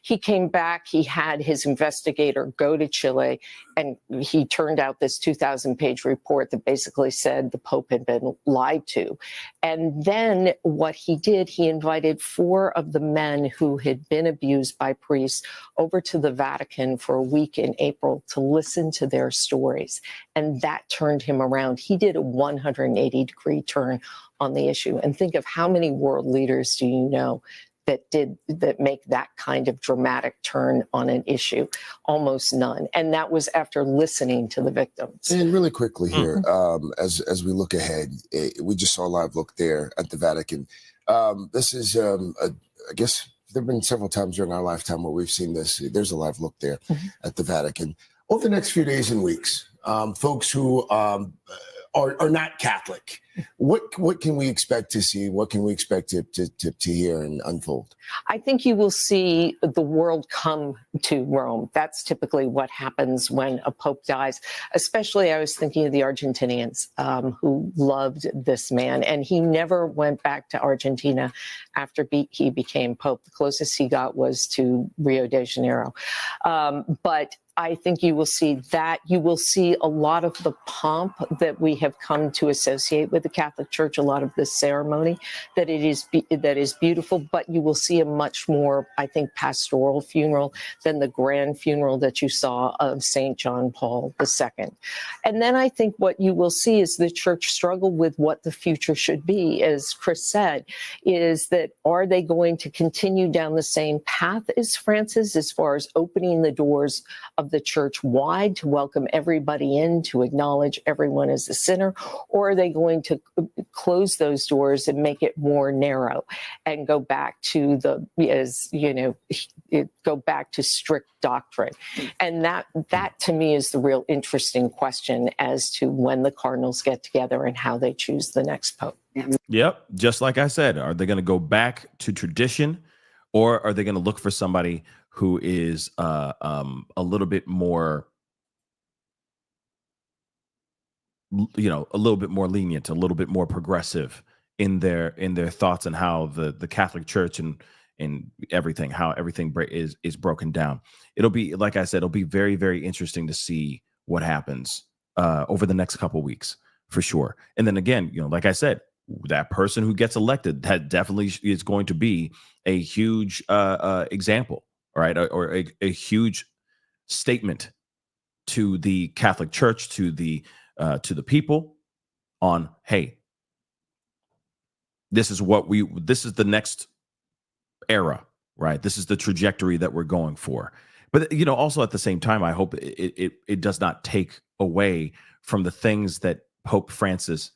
He came back, he had his investigator go to Chile, and he turned out this 2,000-page report that basically said the Pope had been lied to. And then what he did, he invited 4 of the men who had been abused by priests over to the Vatican for a week in April to listen to their stories. And that turned him around. He did a 180-degree turn on the issue. And think of how many world leaders do you know that make that kind of dramatic turn on an issue? Almost none. And that was after listening to the victims. And really quickly here, as we look ahead, we just saw a live look there at the Vatican. This is, I guess, there have been several times during our lifetime where we've seen this. There's a live look there at the Vatican. Over the next few days and weeks, folks who are not Catholic, What can we expect to see? What can we expect to hear and unfold? I think you will see the world come to Rome. That's typically what happens when a pope dies. Especially, I was thinking of the Argentinians who loved this man, and he never went back to Argentina after he became pope. The closest he got was to Rio de Janeiro. But I think you will see that. You will see a lot of the pomp that we have come to associate with the Catholic Church, a lot of the ceremony, that is beautiful, but you will see a much more, I think, pastoral funeral than the grand funeral that you saw of St. John Paul II. And then I think what you will see is the Church struggle with what the future should be, as Chris said, is that are they going to continue down the same path as Francis as far as opening the doors of the Church wide to welcome everybody in, to acknowledge everyone as a sinner, or are they going to close those doors and make it more narrow and go back to go back to strict doctrine? And that to me is the real interesting question as to when the Cardinals get together and how they choose the next pope. Yep, just like I said, are they going to go back to tradition, or are they going to look for somebody who is a little bit more, a little bit more lenient, a little bit more progressive in their thoughts and how the Catholic Church and everything, how everything is broken down. It'll be, like I said, it'll be very, very interesting to see what happens over the next couple of weeks for sure. And then again, like I said, that person who gets elected, that definitely is going to be a huge example. Right, or a huge statement to the Catholic Church, to the people, on, hey, this is the next era, right? This is the trajectory that we're going for. But also at the same time, I hope it does not take away from the things that Pope Francis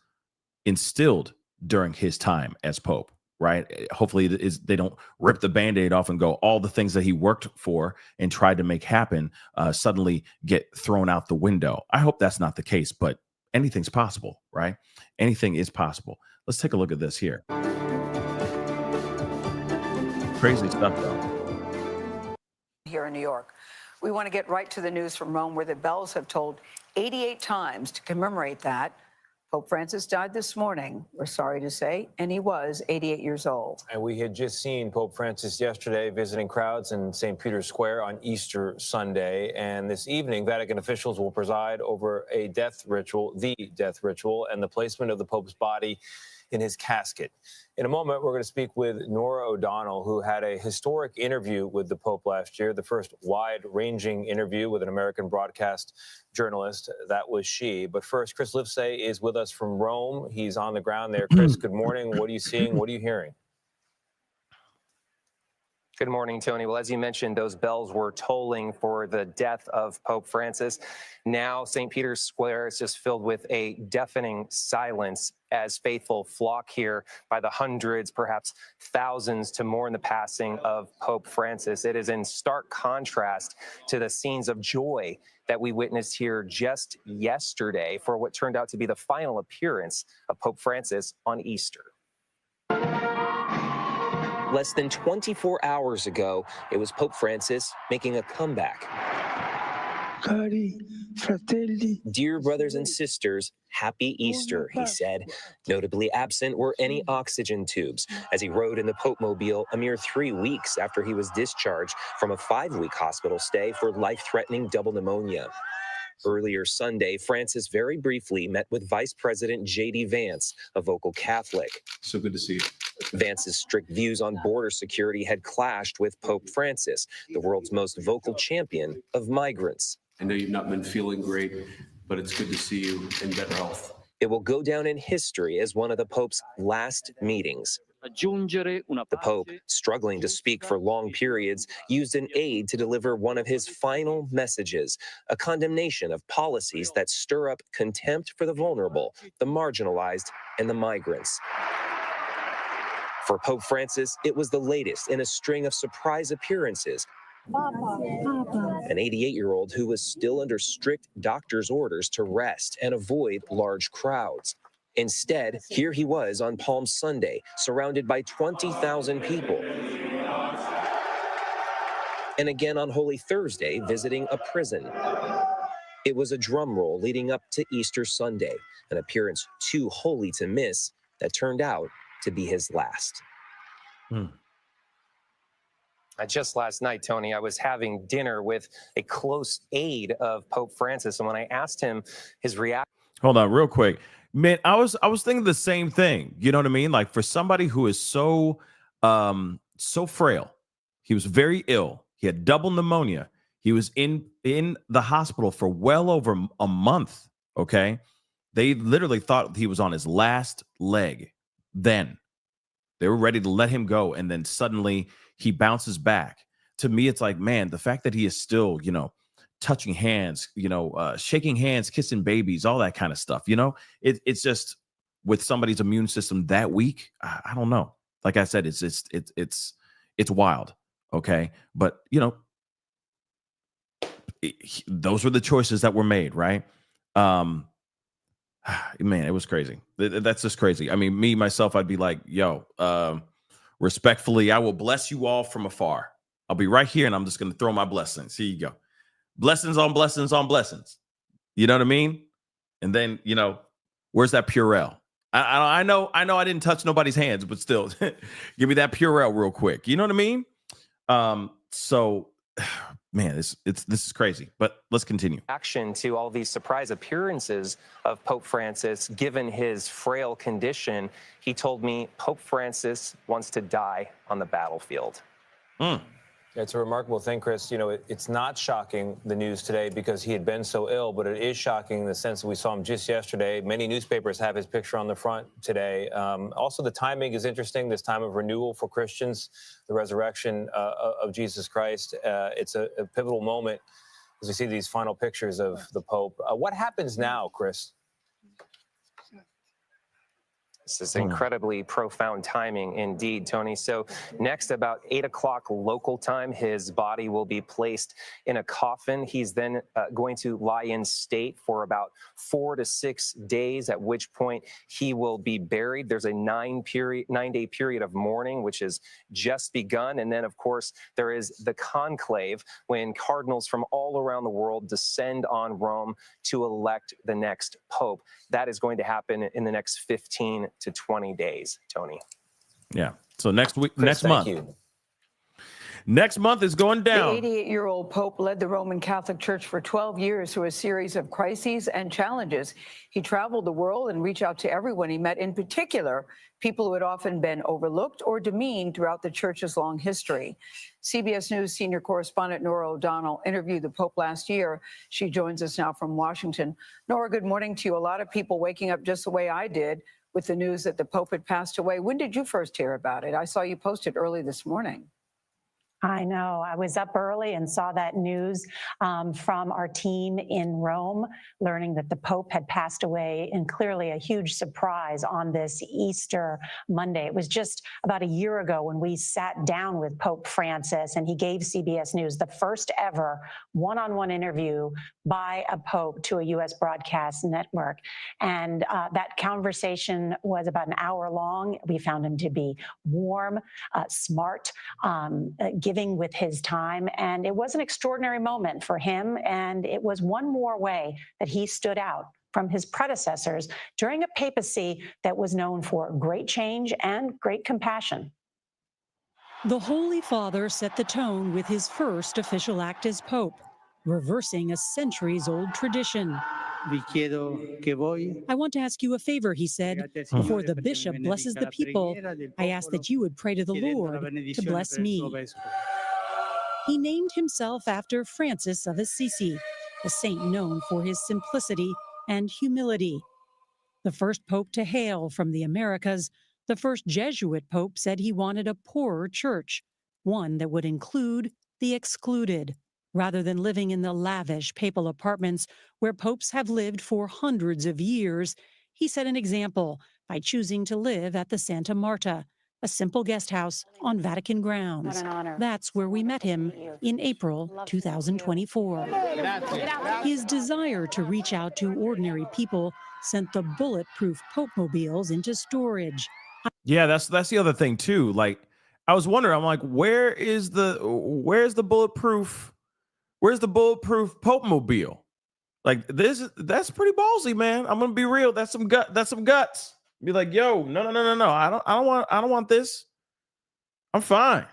instilled during his time as Pope. Right. Hopefully they don't rip the Band-Aid off and go, all the things that he worked for and tried to make happen suddenly get thrown out the window. I hope that's not the case, but anything's possible, right? Anything is possible. Let's take a look at this here. Crazy stuff, though. Here in New York. We want to get right to the news from Rome, where the bells have tolled 88 times to commemorate that. Pope Francis died this morning, we're sorry to say, and he was 88 years old. And we had just seen Pope Francis yesterday visiting crowds in St. Peter's Square on Easter Sunday. And this evening, Vatican officials will preside over the death ritual, and the placement of the Pope's body in his casket. In a moment, we're going to speak with Nora O'Donnell, who had a historic interview with the Pope last year, the first wide-ranging interview with an American broadcast journalist. That was she. But first, Chris Livesay is with us from Rome. He's on the ground there. Chris, good morning. What are you seeing? What are you hearing? Good morning, Tony. Well, as you mentioned, those bells were tolling for the death of Pope Francis. Now, St. Peter's Square is just filled with a deafening silence as faithful flock here by the hundreds, perhaps thousands, to mourn the passing of Pope Francis. It is in stark contrast to the scenes of joy that we witnessed here just yesterday for what turned out to be the final appearance of Pope Francis on Easter. Less than 24 hours ago, it was Pope Francis making a comeback. Cari fratelli. Dear brothers and sisters, happy Easter, he said. Notably absent were any oxygen tubes as he rode in the Pope Mobile a mere 3 weeks after he was discharged from a 5-week hospital stay for life-threatening double pneumonia. Earlier Sunday, Francis very briefly met with Vice President JD Vance, a vocal Catholic. So good to see you. Vance's strict views on border security had clashed with Pope Francis, the world's most vocal champion of migrants. I know you've not been feeling great, but it's good to see you in better health. It will go down in history as one of the Pope's last meetings. The Pope, struggling to speak for long periods, used an aide to deliver one of his final messages, a condemnation of policies that stir up contempt for the vulnerable, the marginalized, and the migrants. For Pope Francis, it was the latest in a string of surprise appearances. An 88-year-old who was still under strict doctor's orders to rest and avoid large crowds. Instead, here he was on Palm Sunday, surrounded by 20,000 people. And again on Holy Thursday, visiting a prison. It was a drum roll leading up to Easter Sunday, an appearance too holy to miss that turned out to be his last. Just last night, Tony, I was having dinner with a close aide of Pope Francis, and when I asked him his reaction. Hold on, real quick, man. I was thinking the same thing. You know what I mean? Like, for somebody who is so frail, he was very ill. He had double pneumonia. He was in the hospital for well over a month. Okay, they literally thought he was on his last leg. Then they were ready to let him go, and then suddenly he bounces back. To me, it's like, man, the fact that he is still, touching hands, shaking hands, kissing babies, all that kind of stuff. It's just, with somebody's immune system that weak, I don't know. Like I said, it's wild. Okay, but those were the choices that were made, right? Man, it was crazy. That's just crazy. I mean, me myself, I'd be like, yo, respectfully, I will bless you all from afar. I'll be right here, and I'm just going to throw my blessings. Here you go. Blessings on blessings on blessings. You know what I mean? And then, where's that Purell? I know I didn't touch nobody's hands, but still, give me that Purell real quick. You know what I mean? So, man, this is crazy. But let's continue. Action to all these surprise appearances of Pope Francis, given his frail condition, he told me Pope Francis wants to die on the battlefield. It's a remarkable thing, Chris. It's not shocking, the news today, because he had been so ill, but it is shocking in the sense that we saw him just yesterday. Many newspapers have his picture on the front today. Also, the timing is interesting, this time of renewal for Christians, the resurrection of Jesus Christ. It's a pivotal moment as we see these final pictures of the Pope. What happens now, Chris? This is incredibly profound timing indeed, Tony. So next, about 8 o'clock local time, his body will be placed in a coffin. He's then going to lie in state for about 4 to 6 days, at which point he will be buried. There's a 9-day period of mourning, which has just begun. And then, of course, there is the conclave, when cardinals from all around the world descend on Rome to elect the next pope. That is going to happen in the next 15 to 20 days, Tony. Yeah. So next week, Chris, next month. you. Next month is going down. The 88-year-old Pope led the Roman Catholic Church for 12 years through a series of crises and challenges. He traveled the world and reached out to everyone he met, in particular, people who had often been overlooked or demeaned throughout the Church's long history. CBS News senior correspondent Nora O'Donnell interviewed the Pope last year. She joins us now from Washington. Nora, good morning to you. A lot of people waking up just the way I did with the news that the Pope had passed away. When did you first hear about it? I saw you posted early this morning. I know. I was up early and saw that news from our team in Rome, learning that the Pope had passed away, and clearly a huge surprise on this Easter Monday. It was just about a year ago when we sat down with Pope Francis, and he gave CBS News the first ever one-on-one interview by a Pope to a U.S. broadcast network. And that conversation was about an hour long. We found him to be warm, smart, giving with his time. And it was an extraordinary moment for him. And it was one more way that he stood out from his predecessors during a papacy that was known for great change and great compassion. The Holy Father set the tone with his first official act as Pope, reversing a centuries-old tradition. I want to ask you a favor, he said. Before the bishop blesses the people, I ask that you would pray to the Lord to bless me. He named himself after Francis of Assisi, a saint known for his simplicity and humility. The first pope to hail from the Americas, the first Jesuit pope said he wanted a poorer church, one that would include the excluded, rather than living in the lavish papal apartments where popes have lived for hundreds of years. He set an example by choosing to live at the Santa Marta, a simple guest house on Vatican grounds. What an honor. That's where we met him in April 2024. His desire to reach out to ordinary people sent the bulletproof Pope-mobiles into storage. Yeah, that's the other thing too. Like, I was wondering, I'm like, where's the bulletproof Pope-mobile? Like, that's pretty ballsy, man. I'm gonna be real. That's some guts. Be like, yo, no. I don't want this. I'm fine.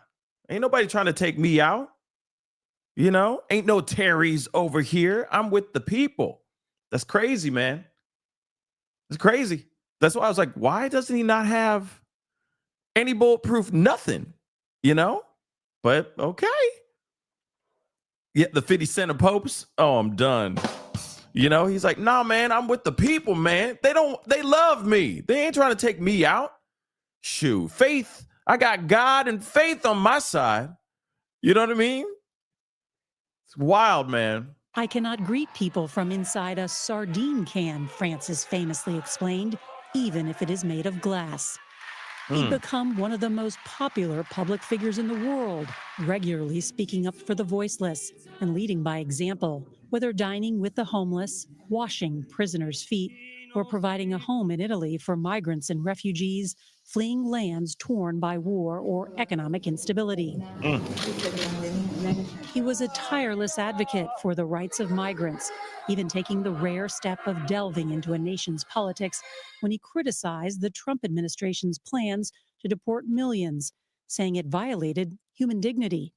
Ain't nobody trying to take me out. You know, ain't no Terry's over here. I'm with the people. That's crazy, man. It's crazy. That's why I was like, why doesn't he not have any bulletproof nothing? You know? But okay. Yeah, the 50 Cent of popes. Oh, I'm done. You know, he's like, nah, man, I'm with the people, man. They love me. They ain't trying to take me out. Shoot, faith. I got God and faith on my side. You know what I mean? It's wild, man. I cannot greet people from inside a sardine can, Francis famously explained, even if it is made of glass. He'd become one of the most popular public figures in the world, regularly speaking up for the voiceless and leading by example, whether dining with the homeless, washing prisoners' feet, or providing a home in Italy for migrants and refugees fleeing lands torn by war or economic instability. He was a tireless advocate for the rights of migrants, even taking the rare step of delving into a nation's politics when he criticized the Trump administration's plans to deport millions, saying it violated human dignity.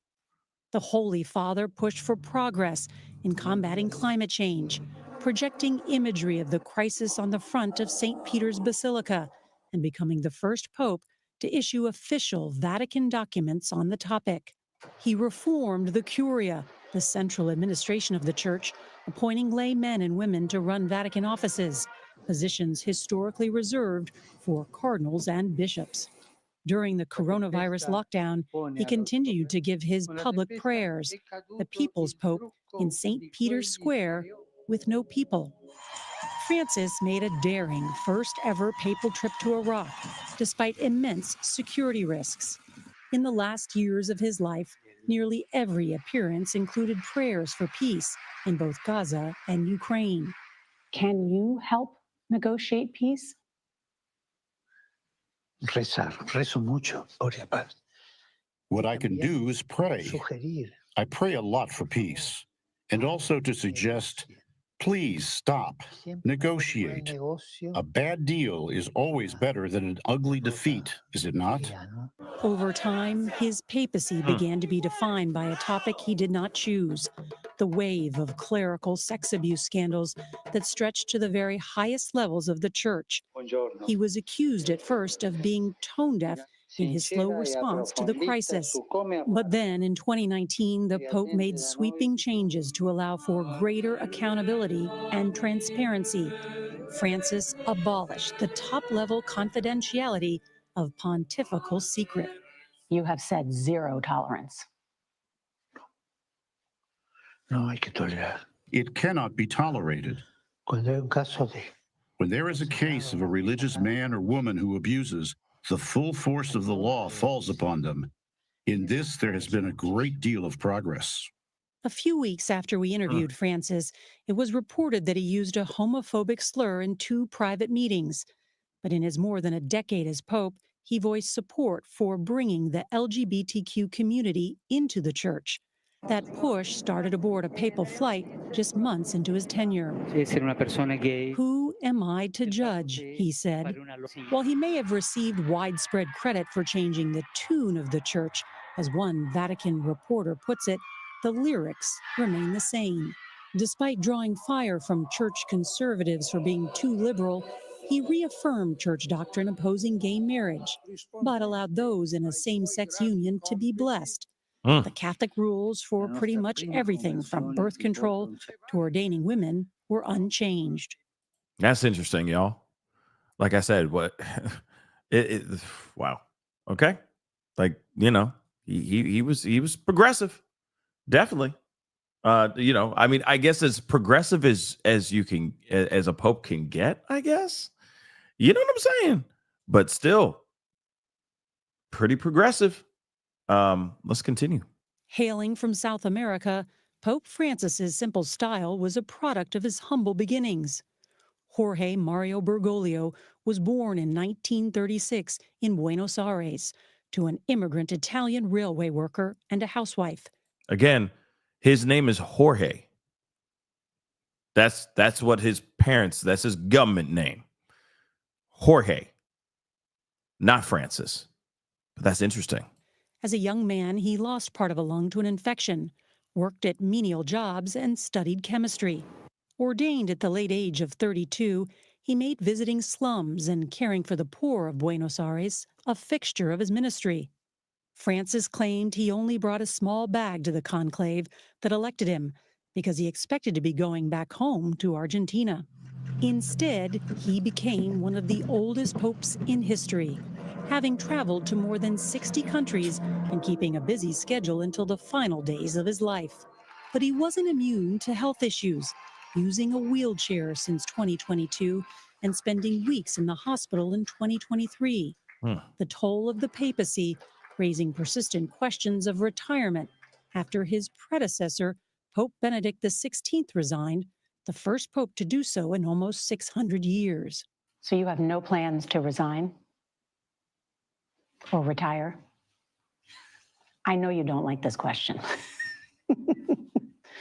The Holy Father pushed for progress in combating climate change, projecting imagery of the crisis on the front of St. Peter's Basilica, and becoming the first pope to issue official Vatican documents on the topic. He reformed the Curia, the central administration of the Church, appointing lay men and women to run Vatican offices, positions historically reserved for cardinals and bishops. During the coronavirus lockdown, he continued to give his public prayers, the People's Pope in St. Peter's Square with no people. Francis made a daring first ever papal trip to Iraq, despite immense security risks. In the last years of his life, nearly every appearance included prayers for peace in both Gaza and Ukraine. Can you help negotiate peace? Rezo mucho por la paz. What I can do is pray. I pray a lot for peace, and also to suggest, please stop, negotiate. A bad deal is always better than an ugly defeat, is it not? Over time, his papacy began to be defined by a topic he did not choose, the wave of clerical sex abuse scandals that stretched to the very highest levels of the church. He was accused at first of being tone deaf in his slow response to the crisis. But then in 2019, the Pope made sweeping changes to allow for greater accountability and transparency. Francis abolished the top-level confidentiality of pontifical secret. You have said zero tolerance. No hay que tolerar. It cannot be tolerated. Cuando hay un caso de When there is a case of a religious man or woman who abuses, the full force of the law falls upon them. In this, there has been a great deal of progress. A few weeks after we interviewed Francis, it was reported that he used a homophobic slur in 2 private meetings. But in his more than a decade as Pope, he voiced support for bringing the LGBTQ community into the church. That push started aboard a papal flight just months into his tenure. Who am I to judge, he said. While he may have received widespread credit for changing the tune of the church, as one Vatican reporter puts it, the lyrics remain the same. Despite drawing fire from church conservatives for being too liberal, he reaffirmed church doctrine opposing gay marriage, but allowed those in a same-sex union to be blessed. The Catholic rules for pretty much everything from birth control to ordaining women were unchanged. That's interesting, y'all. Like I said, wow. Okay. Like, you know, he was progressive. Definitely. You know, I mean, I guess as progressive as you can, as a pope can get, I guess. You know what I'm saying? But still, pretty progressive. Let's continue. Hailing from South America, Pope Francis's simple style was a product of his humble beginnings. Jorge Mario Bergoglio was born in 1936 in Buenos Aires to an immigrant Italian railway worker and a housewife. Again, his name is Jorge. That's what his parents, that's his government name. Jorge, not Francis. But that's interesting. As a young man, he lost part of a lung to an infection, worked at menial jobs, and studied chemistry. Ordained at the late age of 32, he made visiting slums and caring for the poor of Buenos Aires a fixture of his ministry. Francis claimed he only brought a small bag to the conclave that elected him because he expected to be going back home to Argentina. Instead, he became one of the oldest popes in history, having traveled to more than 60 countries and keeping a busy schedule until the final days of his life. But he wasn't immune to health issues, using a wheelchair since 2022 and spending weeks in the hospital in 2023. The toll of the papacy, raising persistent questions of retirement after his predecessor, Pope Benedict XVI, resigned, the first pope to do so in almost 600 years. So you have no plans to resign or retire? I know you don't like this question.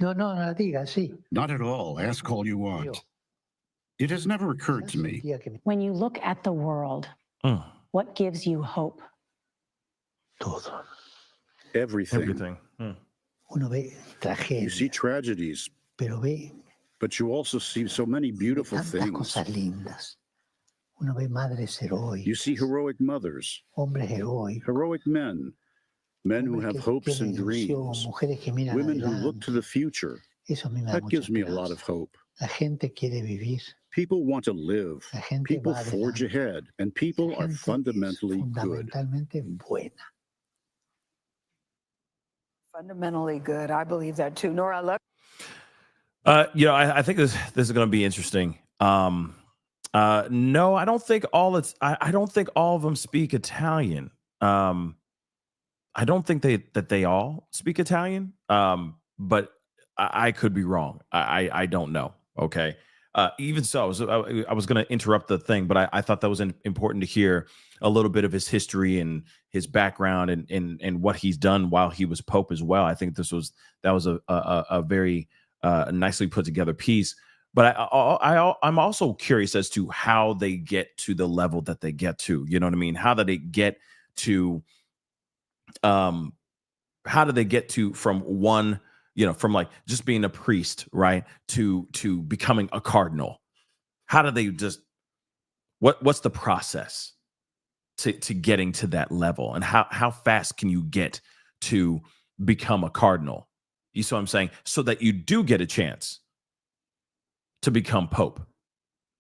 No, la diga, sí. Not at all. Ask all you want. It has never occurred to me. When you look at the world, what gives you hope? Todo. Everything. Uno ve tragedia, You see tragedies, pero ve but you also see so many beautiful tantas things. cosas lindas. Uno ve madres heroicas, You see heroic mothers, hombres heroicos, heroic men, men who hombres have que hopes and tienen ilusión, dreams, mujeres que miran women who look adelante. to the future. Eso a mí me da That mucha gives me a lot esperanza. of hope. La gente quiere vivir, People want to live. la gente People va forge adelante, ahead, and people la are gente es fundamentally good. fundamentalmente buena. Fundamentally good. I believe that too. Nora, I love. I think this is going to be interesting. No, I don't think I don't think all of them speak Italian. I don't think they all speak Italian. But I could be wrong. I don't know. Okay. Even so, I was going to interrupt the thing, but I thought that was important to hear a little bit of his history and his background and what he's done while he was Pope as well. I think that was a very nicely put together piece. But I'm also curious as to how they get to the level that they get to. You know what I mean? How do they get to from one, from like just being a priest, right, to becoming a cardinal? How do they just what's the process to getting to that level, and how fast can you get to become a cardinal? You see what I'm saying? So that you do get a chance to become Pope.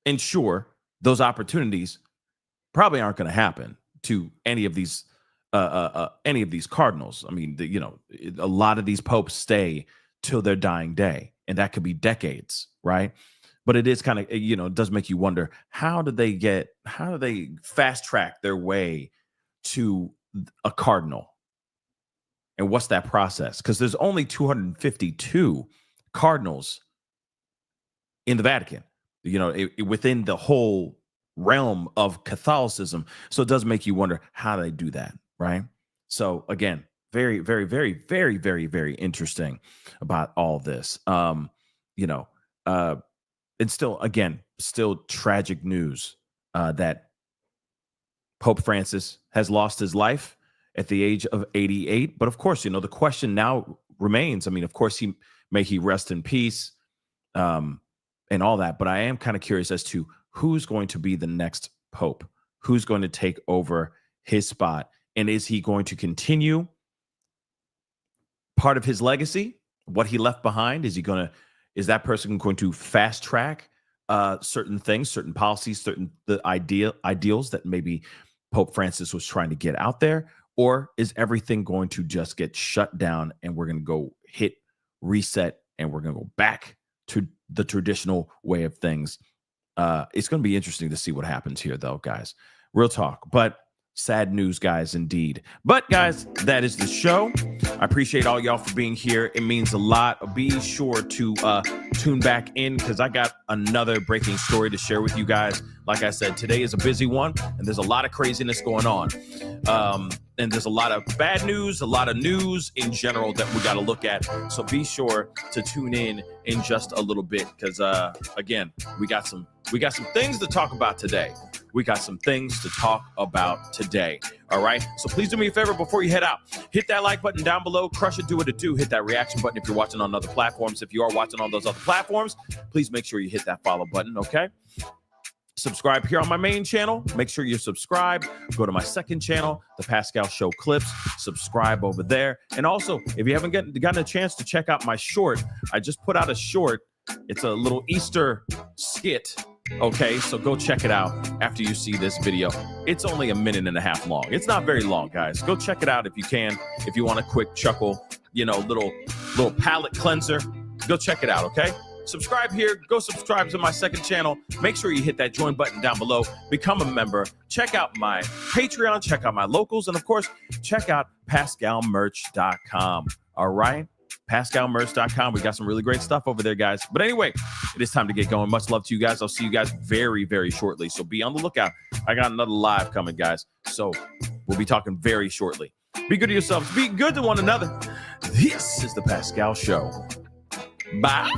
And sure, those opportunities probably aren't going to happen to any of these cardinals. I mean, a lot of these popes stay till their dying day, and that could be decades, right? But it is kind of, it does make you wonder, how do they fast track their way to a cardinal? And what's that process? Because there's only 252 cardinals in the Vatican, within the whole realm of Catholicism. So it does make you wonder how they do that, right? So again, very, very, very, very, very, very interesting about all this. It's still tragic news that Pope Francis has lost his life at the age of 88. But of course, the question now remains. I mean, of course, may he rest in peace, and all that. But I am kind of curious as to who's going to be the next pope, who's going to take over his spot, and is he going to continue part of his legacy, what he left behind? Is that person going to fast track certain things, certain policies, the ideals that maybe Pope Francis was trying to get out there? Or is everything going to just get shut down and we're going to go hit reset and we're going to go back to the traditional way of things? It's going to be interesting to see what happens here, though, guys. Real talk. But Sad news, guys, indeed. But, guys, that is the show. I appreciate all y'all for being here. It means a lot. Be sure to tune back in because I got another breaking story to share with you guys. Like I said, today is a busy one, and there's a lot of craziness going on. And there's a lot of bad news, a lot of news in general that we got to look at. So be sure to tune in just a little bit because, again, we got some things to talk about today. We got some things to talk about today. All right. So please do me a favor before you head out. Hit that like button down below. Crush it. Do what it do. Hit that reaction button if you're watching on other platforms. If you are watching on those other platforms, please make sure you hit that follow button. Okay. Subscribe here on my main channel. Make sure you subscribe. Go to my second channel, The Pascal Show Clips. Subscribe over there. And also, if you haven't gotten a chance to check out my short, I just put out a short. It's a little Easter skit. Okay, so go check it out after you see this video. It's only 1.5 minutes long. It's not very long, guys. Go check it out if you can. If you want a quick chuckle, little palate cleanser, go check it out, okay? Subscribe here. Go subscribe to my second channel. Make sure you hit that join button down below. Become a member. Check out my Patreon. Check out my locals. And, of course, check out PascalMerch.com. All right? PascalMerch.com. We got some really great stuff over there, guys. But anyway, it is time to get going. Much love to you guys. I'll see you guys very, very shortly. So be on the lookout. I got another live coming, guys. So we'll be talking very shortly. Be good to yourselves. Be good to one another. This is The Pascal Show. Bye.